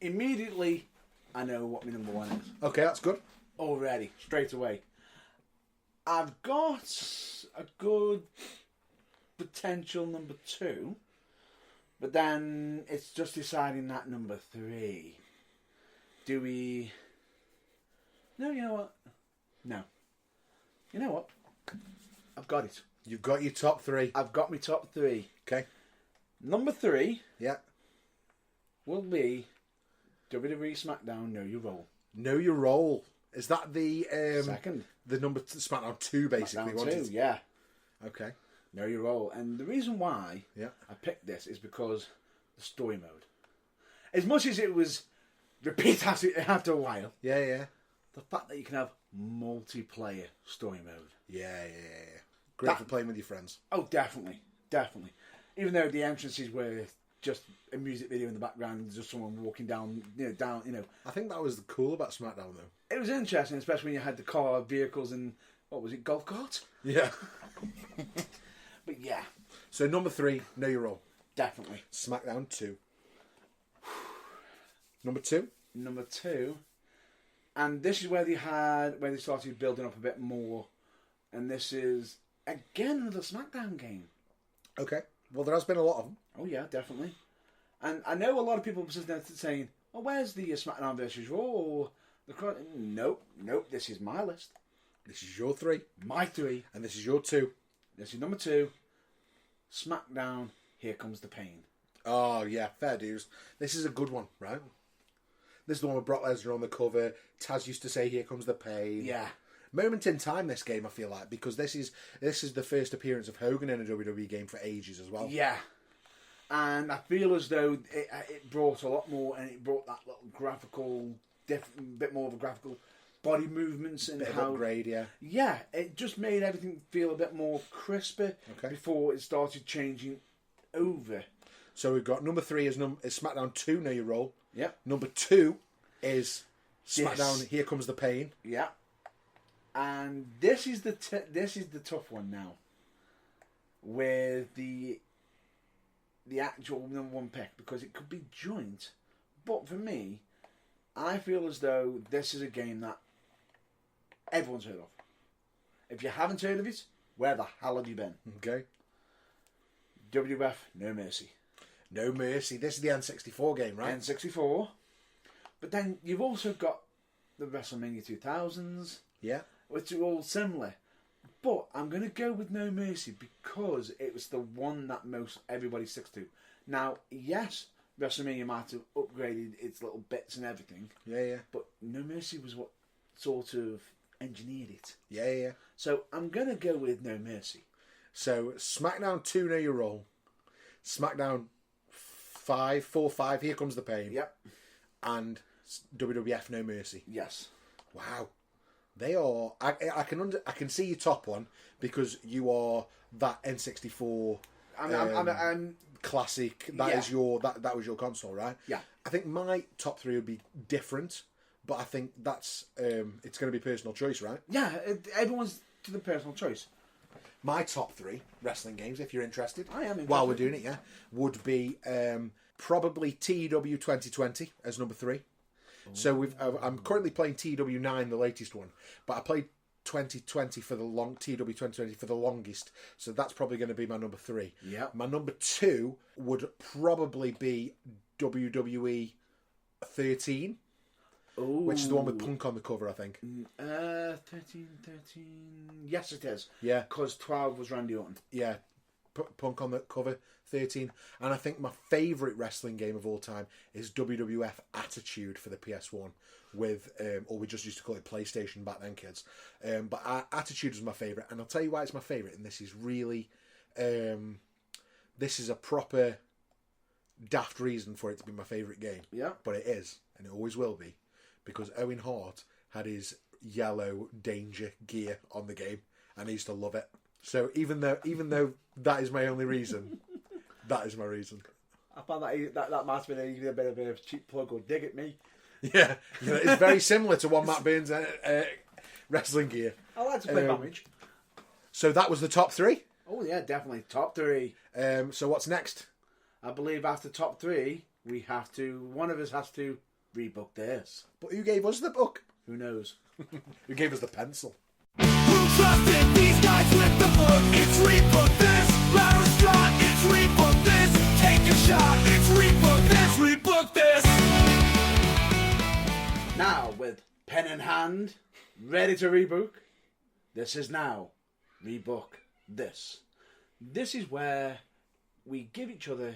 Immediately, I know what my number 1 is. Okay, that's good. Already, straight away. I've got a good potential number 2, but then it's just deciding that number 3. Do we... No, you know what? No. You know what? I've got it. You've got your top 3. I've got my top 3. Okay. Number 3 Yeah. will be WWE SmackDown Know Your Role. Know your role. Is that the Second. the number SmackDown 2 basically? SmackDown wasn't 2, it? yeah. Okay. Know Your Role. And the reason why Yeah. I picked this is because the story mode. As much as it was repeat after a while, Yeah. the fact that you can have multiplayer story mode. Yeah. Great for playing with your friends. Oh, definitely. Even though the entrances were just a music video in the background and just someone walking down. I think that was cool about SmackDown though. It was interesting, especially when you had the car, vehicles, and what was it, golf carts? Yeah. But yeah, So number 3, know your role. definitely. SmackDown 2. Number 2. Number 2, and this is where they started building up a bit more, and this is again another SmackDown game. Okay. Well, there has been a lot of them. Oh yeah, definitely. And I know a lot of people were sitting there saying, "Oh, where's the SmackDown versus Raw?" Or the nope. This is my list, This is your 3, my 3. and this is your 2. This is number 2. SmackDown. Here Comes the Pain. Oh yeah, fair dues. This is a good one, right? This is the one with Brock Lesnar on the cover. Taz used to say, "Here comes the pain." Yeah. Moment in time, this game, I feel like, because this is the first appearance of Hogan in a WWE game for ages as well. Yeah. And I feel as though it brought a lot more, and it brought that little graphical, bit more of a graphical body movements and Bit of how upgrade, yeah. Yeah, it just made everything feel a bit more crisper before it started changing over. So we've got number 3 is SmackDown 2, Know Your Role. Yep. Number 2 is SmackDown, Here Comes the Pain. Yeah. And this is the tough one now, with the actual number 1 pick, because it could be joint, but for me, I feel as though this is a game that everyone's heard of. If you haven't heard of it, where the hell have you been? Okay. WWF No Mercy. No Mercy. This is the N64 game, right? N64. But then you've also got the WrestleMania 2000s, Yeah. which are all similar. But I'm going to go with No Mercy because it was the one that most everybody sticks to. Now, yes, WrestleMania might have upgraded its little bits and everything. Yeah. But No Mercy was what sort of engineered it. Yeah. So I'm going to go with No Mercy. So SmackDown 2, Know Your Role. SmackDown 4-5, Here Comes the Pain. Yep. And WWF No Mercy. Yes. Wow. They are. I can see your top one because you are that N64 I'm classic. That Yeah. is your that was your console, right? Yeah. I think my top 3 would be different, but I think that's it's going to be personal choice, right? Yeah, everyone's to the personal choice. My top 3 wrestling games, if you're interested, I am interested. while we're doing it, yeah, would be probably TW 2020 as number 3. So I'm currently playing TW9, the latest one, but I played 2020 for the TW 2020 for the longest, so that's probably going to be my number 3. Yeah. My number 2 would probably be WWE 13, which is the one with Punk on the cover, I think. 13. Yes, it is. Yeah. Because 12 was Randy Orton. Yeah, Punk on the cover, 13. And I think my favourite wrestling game of all time is WWF Attitude for the PS1, with, or we just used to call it PlayStation back then, kids. But Attitude was my favourite, and I'll tell you why it's my favourite. And this is really, this is a proper daft reason for it to be my favourite game. Yeah. But it is, and it always will be, because Owen Hart had his yellow danger gear on the game, and I used to love it. So even though that is my only reason, that is my reason. I found that might have been even a bit of a cheap plug or dig at me. Yeah, it's very similar to one Matt Burns wrestling gear. I like to play damage. So that was the top 3. Oh yeah, definitely top 3. So what's next? I believe after top 3, one of us has to rebook this. But who gave us the book? Who knows? Who gave us the pencil? Who trusted these guys with the book? It's rebook this. Larry Scott, it's rebook this. Take a shot, it's rebook this. Rebook this. Now, with pen in hand, ready to rebook, this is now rebook this. This is where we give each other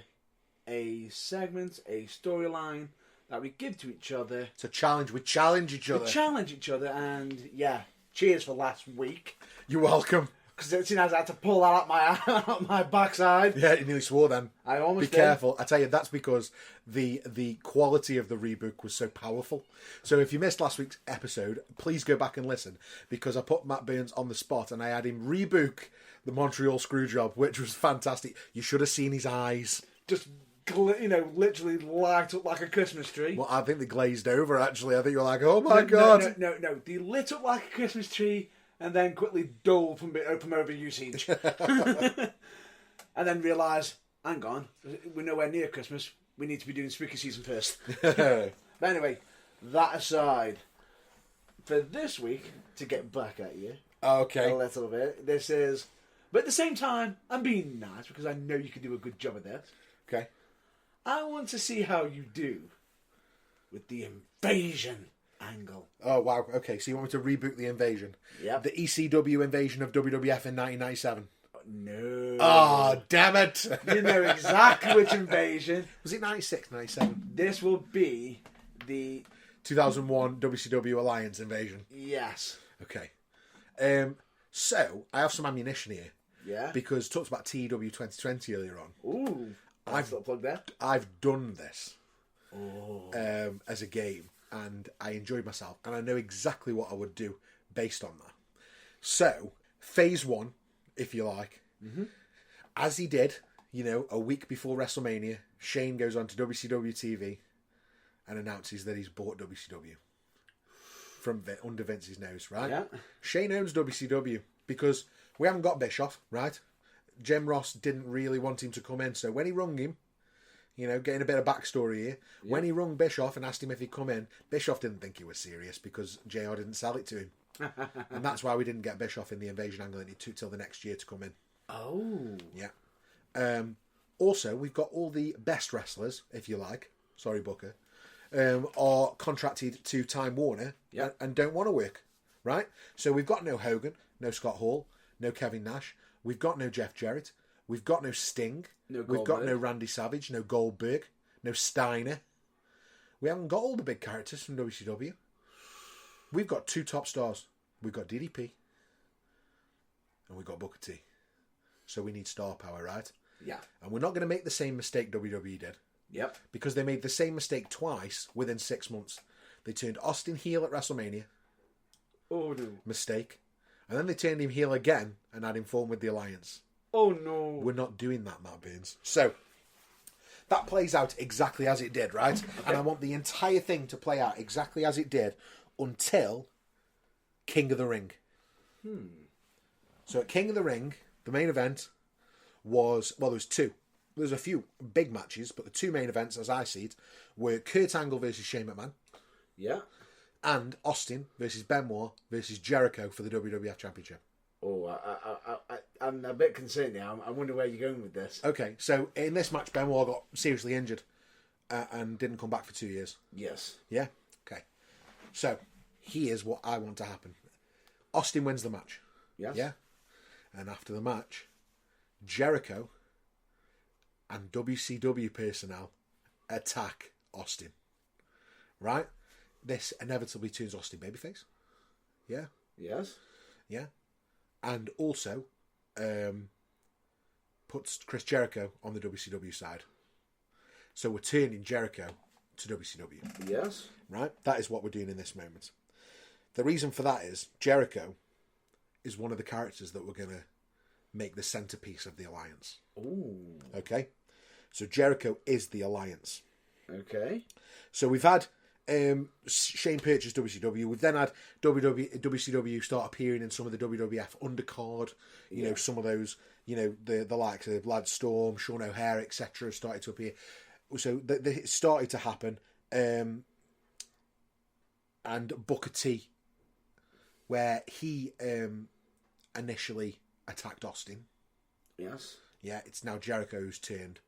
a segment, a storyline that we give to each other. It's a challenge. We challenge each other. We challenge each other, and yeah, cheers for last week. You're welcome. Because as soon as I had to pull that out my backside. Yeah, you nearly swore then. I almost Be careful. I tell you, that's because the quality of the rebook was so powerful. So if you missed last week's episode, please go back and listen, because I put Matt Burns on the spot and I had him rebook the Montreal Screwjob, which was fantastic. You should have seen his eyes. Just, literally light up like a Christmas tree. Well, I think they glazed over, actually. I think you were like, oh my God. No. They lit up like a Christmas tree and then quickly dulled from over usage. And then realised, hang on, we're nowhere near Christmas. We need to be doing spooky season first. But anyway, that aside, for this week, to get back at you Okay. a little bit, this is... But at the same time, I'm being nice because I know you can do a good job of this. Okay. I want to see how you do with the invasion angle. Oh, wow. Okay, so you want me to reboot the invasion? Yep. The ECW invasion of WWF in 1997? No. Oh, damn it. You know exactly which invasion. Was it 96, 97? This will be the... 2001 WCW Alliance invasion. Yes. Okay. So, I have some ammunition here. Yeah. Because talked about TEW 2020 earlier on. Ooh. Nice little plug there. I've done this as a game, and I enjoyed myself, and I know exactly what I would do based on that. So, phase 1, if you like, as he did, a week before WrestleMania, Shane goes on to WCW TV and announces that he's bought WCW from under Vince's nose, right? Yeah. Shane owns WCW because we haven't got Bischoff, right? Jim Ross didn't really want him to come in, so when he rung him, getting a bit of backstory here, when he rung Bischoff and asked him if he'd come in, Bischoff didn't think he was serious because JR didn't sell it to him. And that's why we didn't get Bischoff in the invasion angle, and it took till the next year to come in. Oh. Yeah. Also, we've got all the best wrestlers, if you like, sorry Booker, are contracted to Time Warner and don't want to work, right? So we've got no Hogan, no Scott Hall, no Kevin Nash, we've got no Jeff Jarrett, we've got no Sting, we've got no Randy Savage, no Goldberg, no Steiner. We haven't got all the big characters from WCW. We've got 2 top stars. We've got DDP and we've got Booker T. So we need star power, right? Yeah. And we're not going to make the same mistake WWE did. Yep. Because they made the same mistake twice within 6 months. They turned Austin heel at WrestleMania. Oh no. Mistake. And then they turned him heel again and had him form with the Alliance. Oh no. We're not doing that, Matt Burns. So, that plays out exactly as it did, right? Okay. And I want the entire thing to play out exactly as it did until King of the Ring. So at King of the Ring, the main event was, well, there was 2. There's a few big matches, but the 2 main events, as I see it, were Kurt Angle versus Shane McMahon. Yeah. And Austin versus Benoit versus Jericho for the WWF Championship. Oh, I'm a bit concerned now. I wonder where you're going with this. Okay, so in this match, Benoit got seriously injured and didn't come back for 2 years. Yes. Yeah? Okay. So, here's what I want to happen. Austin wins the match. Yes. Yeah? And after the match, Jericho and WCW personnel attack Austin. Right? this inevitably turns Austin babyface. Yeah. Yes. Yeah. And also puts Chris Jericho on the WCW side. So we're turning Jericho to WCW. Yes. Right? That is what we're doing in this moment. The reason for that is Jericho is one of the characters that we're going to make the centerpiece of the alliance. Ooh. Okay? So Jericho is the alliance. Okay. So we've had Shane purchase WCW. We've then had WCW start appearing in some of the WWF undercard. You know, some of those, the likes of Lad Storm, Sean O'Hare, etc. started to appear. So it started to happen. And Booker T, where he initially attacked Austin. Yes. Yeah, it's now Jericho's turned.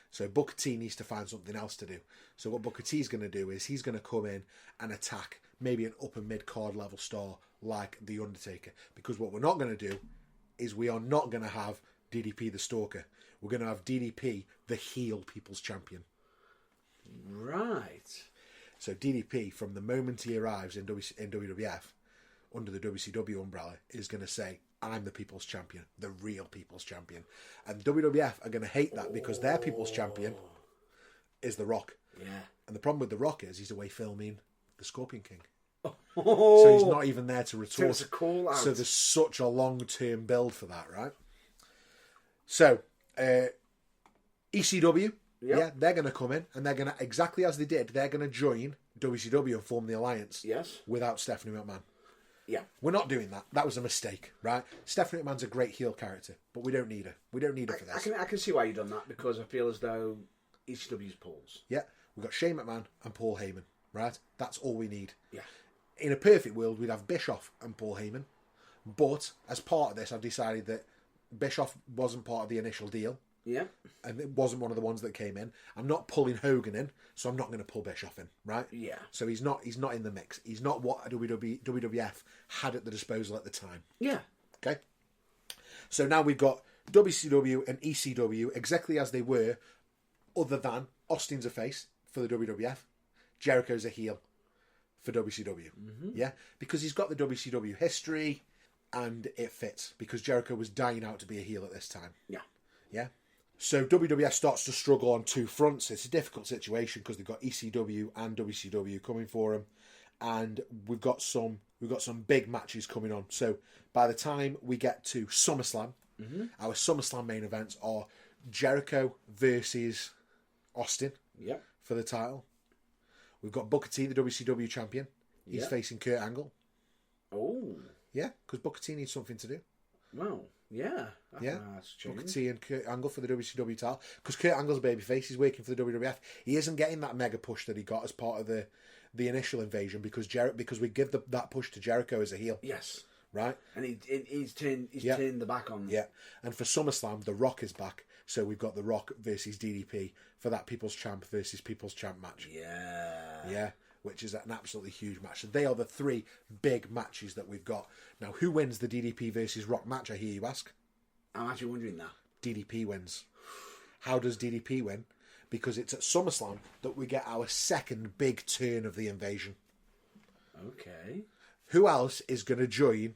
So Booker T needs to find something else to do. So what Booker T's going to do is he's going to come in and attack maybe an upper mid-card level star like The Undertaker. Because what we're not going to do is we are not going to have DDP the Stalker. We're going to have DDP the heel People's Champion. Right. So DDP, from the moment he arrives in WWF, under the WCW umbrella, is going to say, I'm the People's Champion, the real People's Champion. And WWF are going to hate that because their People's Champion is The Rock. Yeah. And the problem with The Rock is he's away filming The Scorpion King. Oh. So he's not even there to retort. So it's a call out. So there's such a long-term build for that, right? So, ECW, yeah, they're going to come in and they're going to, exactly as they did, they're going to join WCW and form the alliance. Yes. Without Stephanie McMahon. Yeah. We're not doing that. That was a mistake, right? Stephanie McMahon's a great heel character, but we don't need her. We don't need her for this. I can see why you've done that, because I feel as though ECW's pulls. Yeah. We've got Shane McMahon and Paul Heyman, right? That's all we need. Yeah. In a perfect world, we'd have Bischoff and Paul Heyman. But as part of this, I've decided that Bischoff wasn't part of the initial deal. Yeah. And it wasn't one of the ones that came in. I'm not pulling Hogan in, so I'm not going to pull Bischoff in, right? Yeah. So he's not in the mix. He's not what WWF had at the disposal at the time. Yeah. Okay? So now we've got WCW and ECW exactly as they were, other than Austin's a face for the WWF, Jericho's a heel for WCW. Mm-hmm. Yeah? Because he's got the WCW history and it fits, because Jericho was dying out to be a heel at this time. Yeah. Yeah? So WWF starts to struggle on two fronts. It's a difficult situation because they've got ECW and WCW coming for them, and we've got some big matches coming on. So by the time we get to SummerSlam, our SummerSlam main events are Jericho versus Austin for the title. We've got Booker T, the WCW champion. He's facing Kurt Angle. Oh. Yeah, because Booker T needs something to do. Well, yeah. Yeah, Booker T and Kurt Angle for the WCW title. Because Kurt Angle's a babyface, he's working for the WWF. He isn't getting that mega push that he got as part of the initial invasion because we give that push to Jericho as a heel. Yes. Right? And he's turned the back on. Yeah. And for SummerSlam, The Rock is back. So we've got The Rock versus DDP for that People's Champ versus People's Champ match. Yeah. Yeah. Which is an absolutely huge match. So they are the three big matches that we've got. Now, who wins the DDP versus Rock match, I hear you ask? I'm actually wondering that. DDP wins. How does DDP win? Because it's at SummerSlam that we get our second big turn of the invasion. Okay. Who else is going to join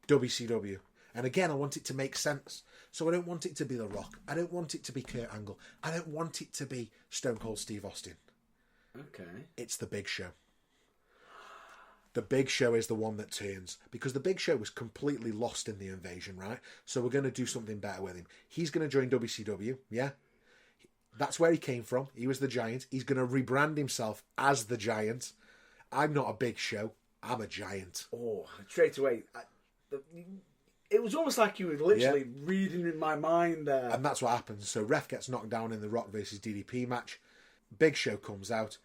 WCW? And again, I want it to make sense. So I don't want it to be The Rock. I don't want it to be Kurt Angle. I don't want it to be Stone Cold Steve Austin. Okay. It's the Big Show. The Big Show is the one that turns, because the Big Show was completely lost in the invasion, right? So we're going to do something better with him. He's going to join WCW, yeah? That's where he came from. He was the Giant. He's going to rebrand himself as the Giant. I'm not a Big Show. I'm a Giant. Oh, straight away. It was almost like you were literally reading in my mind there. And that's what happens. So Ref gets knocked down in the Rock versus DDP match. Big Show comes out,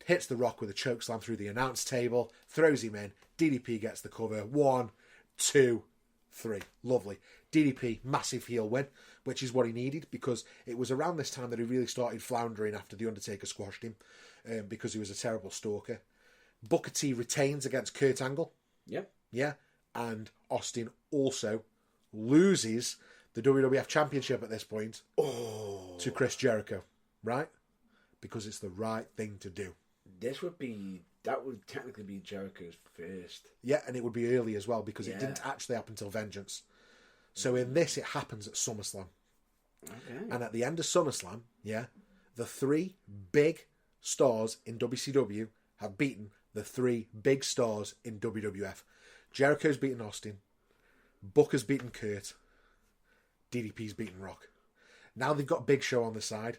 hits The Rock with a chokeslam through the announce table, throws him in. DDP gets the cover. 1, 2, 3. Lovely. DDP, massive heel win, which is what he needed, because it was around this time that he really started floundering after The Undertaker squashed him, because he was a terrible stalker. Booker T retains against Kurt Angle. Yep. Yeah. And Austin also loses the WWF Championship at this point to Chris Jericho. Right? Because it's the right thing to do. This would be that would technically be Jericho's first. Yeah, and it would be early as well because it didn't actually happen until Vengeance. So in this, it happens at SummerSlam. Okay. And at the end of SummerSlam, the 3 big stars in WCW have beaten the 3 big stars in WWF. Jericho's beaten Austin. Booker's beaten Kurt. DDP's beaten Rock. Now they've got Big Show on the side.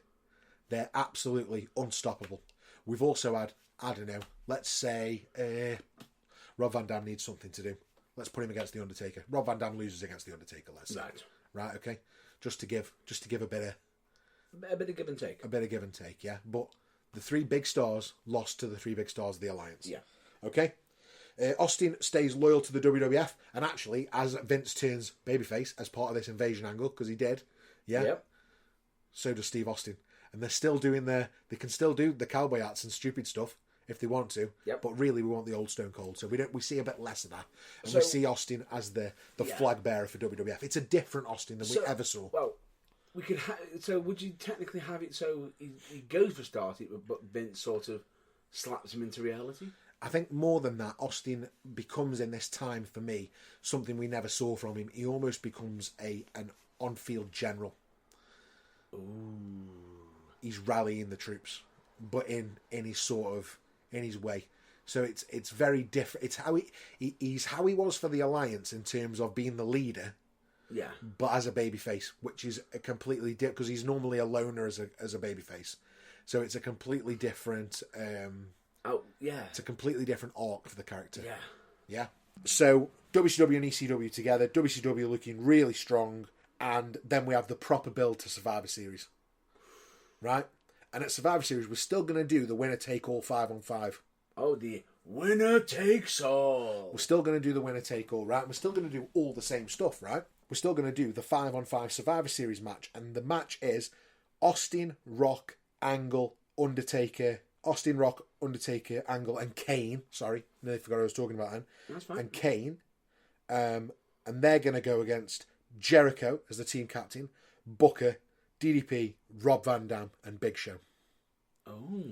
They're absolutely unstoppable. We've also had, I don't know, let's say Rob Van Dam needs something to do. Let's put him against The Undertaker. Rob Van Dam loses against The Undertaker, let's say. Right, okay. Just to give a bit of give and take. A bit of give and take, yeah. But the 3 big stars lost to the 3 big stars of the Alliance. Yeah. Okay? Austin stays loyal to the WWF, and actually, as Vince turns babyface as part of this invasion angle, because he did, Yep. So does Steve Austin. And they're still doing they can still do the cowboy hats and stupid stuff if they want to. Yep. But really, we want the old Stone Cold. So we see a bit less of that. And So- we see Austin as the flag bearer for WWF. It's a different Austin than we ever saw. Well, we could. So would you technically have it so he goes for start it, but Vince sort of slaps him into reality? I think more than that, Austin becomes in this time for me something we never saw from him. He almost becomes an on-field general. Ooh. He's rallying the troops, but in his way. So it's very different. It's how he's how he was for the Alliance in terms of being the leader, Yeah. but as a babyface, which is a completely different because he's normally a loner as a babyface. So it's a completely different. Oh yeah. It's a completely different arc for the character. Yeah. Yeah. So WCW and ECW together. WCW looking really strong, and then we have the proper build to Survivor Series. Right? And at Survivor Series, we're still going to do the winner take all 5-on-5. Oh, the winner takes all. We're still going to do the winner take all, right? We're still going to do all the same stuff, right? We're still going to do the 5-on-5 Survivor Series match. And the match is Austin, Rock, Angle, Undertaker. Austin, Rock, Undertaker, Angle, and Kane. Sorry, nearly forgot what I was talking about then. That's fine. And Kane. And they're going to go against Jericho as the team captain, Booker, DDP, Rob Van Dam, and Big Show. Oh.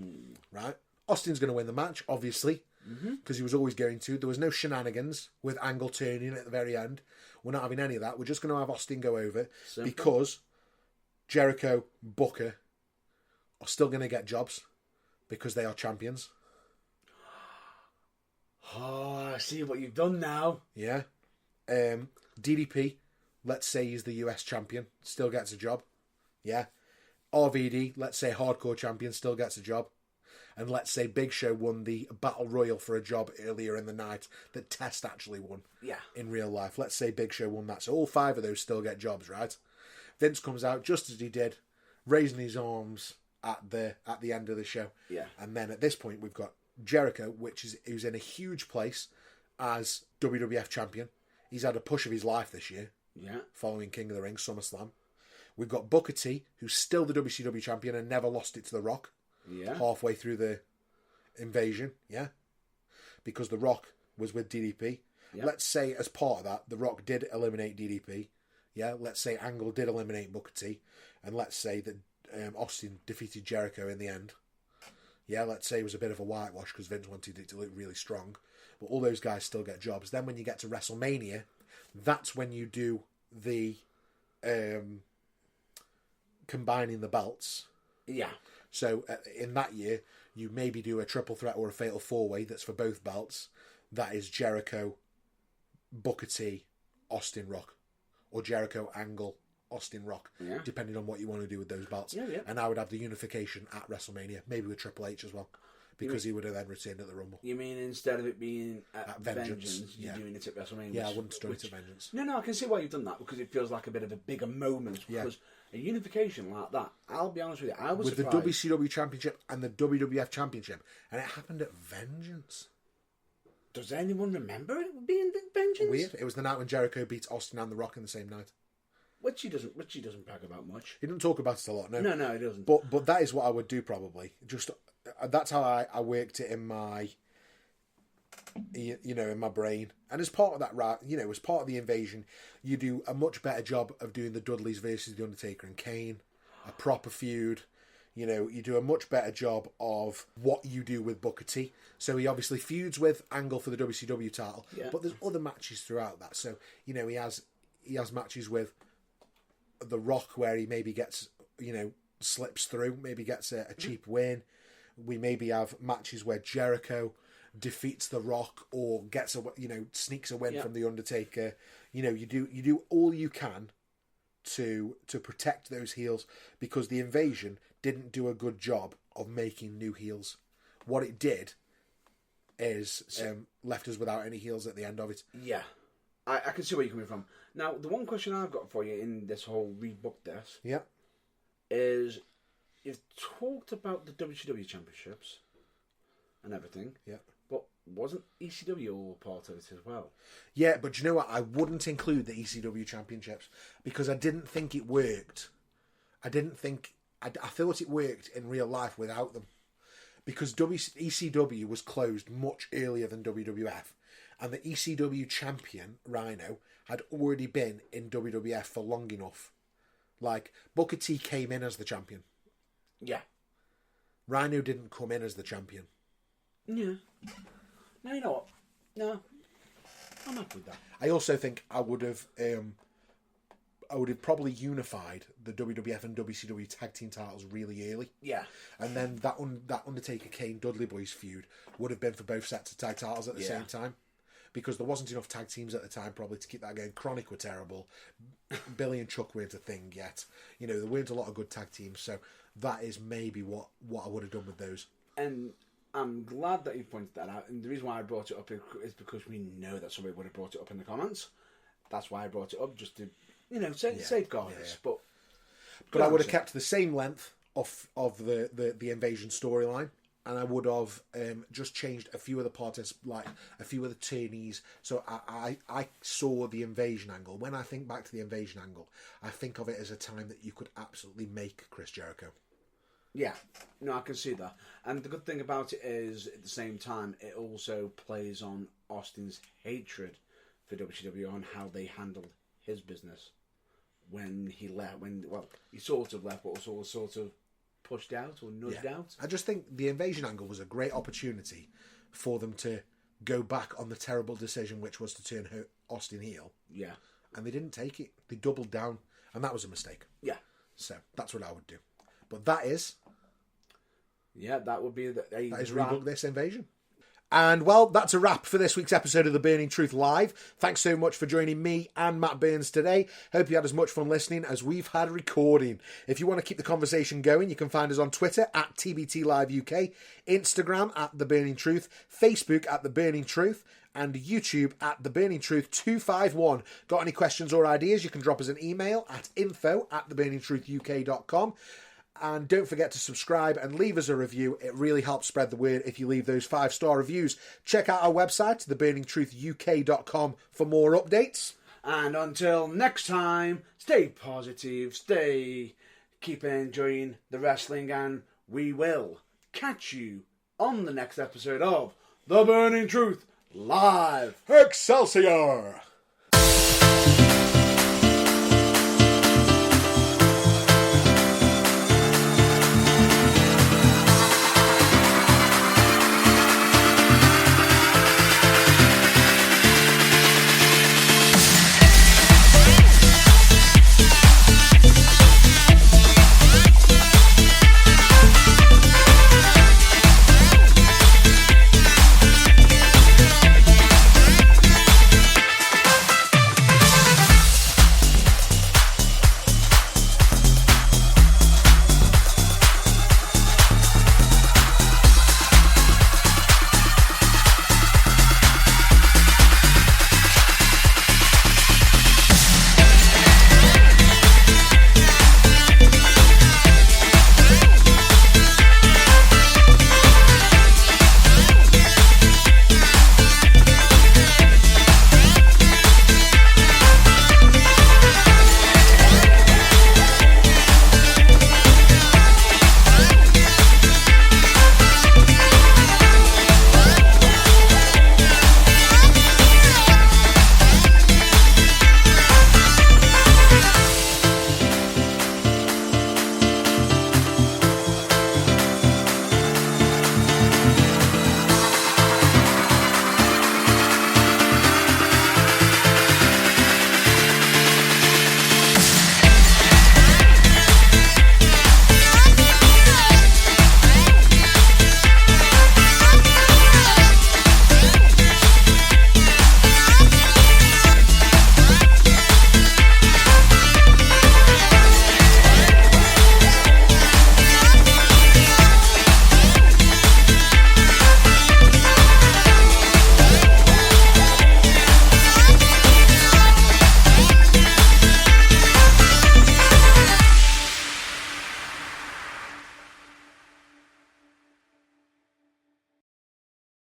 Right? Austin's going to win the match, obviously, because he was always going to. There was no shenanigans with Angle turning at the very end. We're not having any of that. We're just going to have Austin go over because Jericho, Booker are still going to get jobs because they are champions. Oh, I see what you've done now. Yeah. DDP, let's say he's the US champion, still gets a job. Yeah. RVD, let's say hardcore champion, still gets a job. And let's say Big Show won the Battle Royal for a job earlier in the night that Test actually won. Yeah. In real life. Let's say Big Show won that. So all 5 of those still get jobs, right? Vince comes out just as he did, raising his arms at the end of the show. Yeah. And then at this point we've got Jericho, who's in a huge place as WWF champion. He's had a push of his life this year. Yeah. Following King of the Ring, SummerSlam. We've got Booker T, who's still the WCW champion and never lost it to The Rock. Yeah. Halfway through the invasion, yeah. Because The Rock was with DDP. Yeah. Let's say as part of that, The Rock did eliminate DDP. Yeah. Let's say Angle did eliminate Booker T. And let's say that Austin defeated Jericho in the end. Yeah, let's say it was a bit of a whitewash because Vince wanted it to look really strong. But all those guys still get jobs. Then when you get to WrestleMania, that's when you do the combining the belts. Yeah. So in that year, you maybe do a triple threat or a fatal 4-way that's for both belts. That is Jericho, Booker T, Austin, Rock. Or Jericho, Angle, Austin, Rock. Yeah. Depending on what you want to do with those belts. Yeah, yeah. And I would have the unification at WrestleMania. Maybe with Triple H as well. Because he would have then returned at the Rumble. You mean instead of it being at Vengeance, you're yeah. doing it at WrestleMania? Yeah, I wouldn't start it at Vengeance. No, I can see why you've done that because it feels like a bit of a bigger moment. Yeah. Because a unification like that, I'll be honest with you, I was With surprised. the WCW Championship and the WWF Championship. And it happened at Vengeance. Does anyone remember it being Vengeance? Weird. It was the night when Jericho beats Austin and The Rock in the same night. Which he doesn't brag about much. He didn't talk about it a lot, no. No, he doesn't. But that is what I would do probably. Just that's how I worked it in my, in my brain. And as part of that, right, as part of the invasion, you do a much better job of doing the Dudleys versus the Undertaker and Kane, a proper feud. You do a much better job of what you do with Booker T. So he obviously feuds with Angle for the WCW title, but there's other matches throughout that. So he has matches with The Rock where he maybe gets slips through, maybe gets a cheap win. We maybe have matches where Jericho defeats The Rock or gets sneaks a win from The Undertaker. You do all you can to protect those heels, because the Invasion didn't do a good job of making new heels. What it did is left us without any heels at the end of it. Yeah, I can see where you're coming from. Now, the one question I've got for you in this whole rebook is you've talked about the WCW championships and everything. Yeah. But wasn't ECW all part of it as well? Yeah, but you know what? I wouldn't include the ECW championships because I didn't think it worked. I thought it worked in real life without them. Because ECW was closed much earlier than WWF. And the ECW champion, Rhino, had already been in WWF for long enough. Like, Booker T came in as the champion. Yeah. Rhino didn't come in as the champion. Yeah. No, you know what? No. I'm happy with that. I also think I would have probably unified the WWF and WCW tag team titles really early. Yeah. And then that Undertaker Kane Dudley Boys feud would have been for both sets of tag titles at the same time. Because there wasn't enough tag teams at the time probably to keep that going. Chronic were terrible. Billy and Chuck weren't a thing yet. There weren't a lot of good tag teams. So that is maybe what I would have done with those. And I'm glad that you pointed that out. And the reason why I brought it up is because we know that somebody would have brought it up in the comments. That's why I brought it up, just to, safeguard us. But I would have kept the same length of the Invasion storyline. And I would have just changed a few of the parts, like a few of the turnies. So I saw the Invasion angle. When I think back to the Invasion angle, I think of it as a time that you could absolutely make Chris Jericho. Yeah, no, I can see that. And the good thing about it is, at the same time, it also plays on Austin's hatred for WCW on how they handled his business when he left. He sort of left, but also sort of pushed out or nudged out. I just think the Invasion angle was a great opportunity for them to go back on the terrible decision, which was to turn Austin heel. Yeah. And they didn't take it. They doubled down, and that was a mistake. Yeah. So that's what I would do. But that is... Yeah, that would be... That is Rebook This Invasion. And, well, that's a wrap for this week's episode of The Burning Truth Live. Thanks so much for joining me and Matt Burns today. Hope you had as much fun listening as we've had recording. If you want to keep the conversation going, you can find us on Twitter at TBT Live UK, Instagram at The Burning Truth, Facebook at The Burning Truth, and YouTube at The Burning Truth 251. Got any questions or ideas, you can drop us an email at info@theburningtruthuk.com. And don't forget to subscribe and leave us a review. It really helps spread the word if you leave those 5-star reviews. Check out our website, theburningtruthuk.com, for more updates. And until next time, stay positive, keep enjoying the wrestling, and we will catch you on the next episode of The Burning Truth Live. Excelsior!